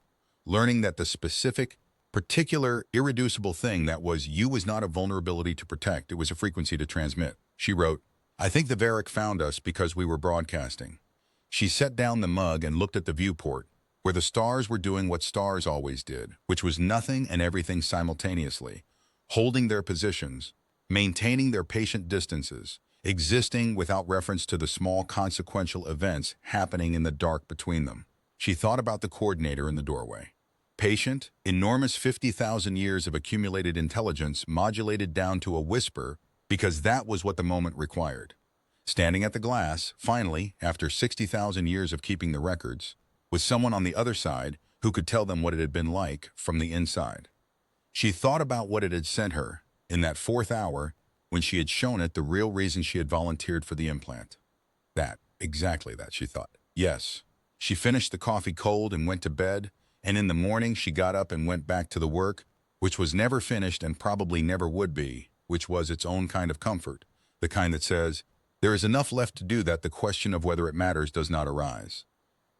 learning that the specific, particular, irreducible thing that was you was not a vulnerability to protect, it was a frequency to transmit. She wrote, I think the Varric found us because we were broadcasting. She set down the mug and looked at the viewport, where the stars were doing what stars always did, which was nothing and everything simultaneously, holding their positions, maintaining their patient distances, existing without reference to the small consequential events happening in the dark between them. She thought about the coordinator in the doorway. Patient, enormous 50,000 years of accumulated intelligence modulated down to a whisper because that was what the moment required. Standing at the glass, finally, after 60,000 years of keeping the records, with someone on the other side who could tell them what it had been like from the inside. She thought about what it had sent her in that 4th hour when she had shown it the real reason she had volunteered for the implant. That, exactly that, she thought. Yes. She finished the coffee cold and went to bed, and in the morning she got up and went back to the work, which was never finished and probably never would be, which was its own kind of comfort, the kind that says, there is enough left to do that the question of whether it matters does not arise.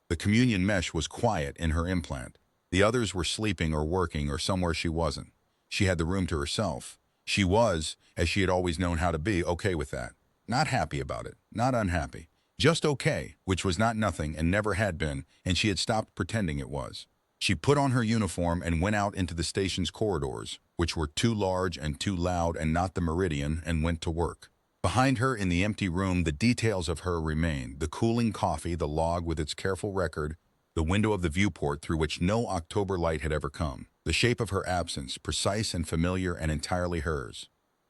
The communion mesh was quiet in her implant. The others were sleeping or working or somewhere she wasn't. She had the room to herself. She was, as she had always known how to be, okay with that. Not happy about it, not unhappy. Just okay, which was not nothing and never had been, and she had stopped pretending it was. She put on her uniform and went out into the station's corridors, which were too large and too loud and not the meridian, and went to work. Behind her in the empty room, the details of her remained, the cooling coffee, the log with its careful record, the window of the viewport through which no October light had ever come, the shape of her absence, precise and familiar and entirely hers.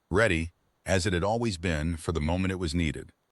Ready, as it had always been, for the moment it was needed.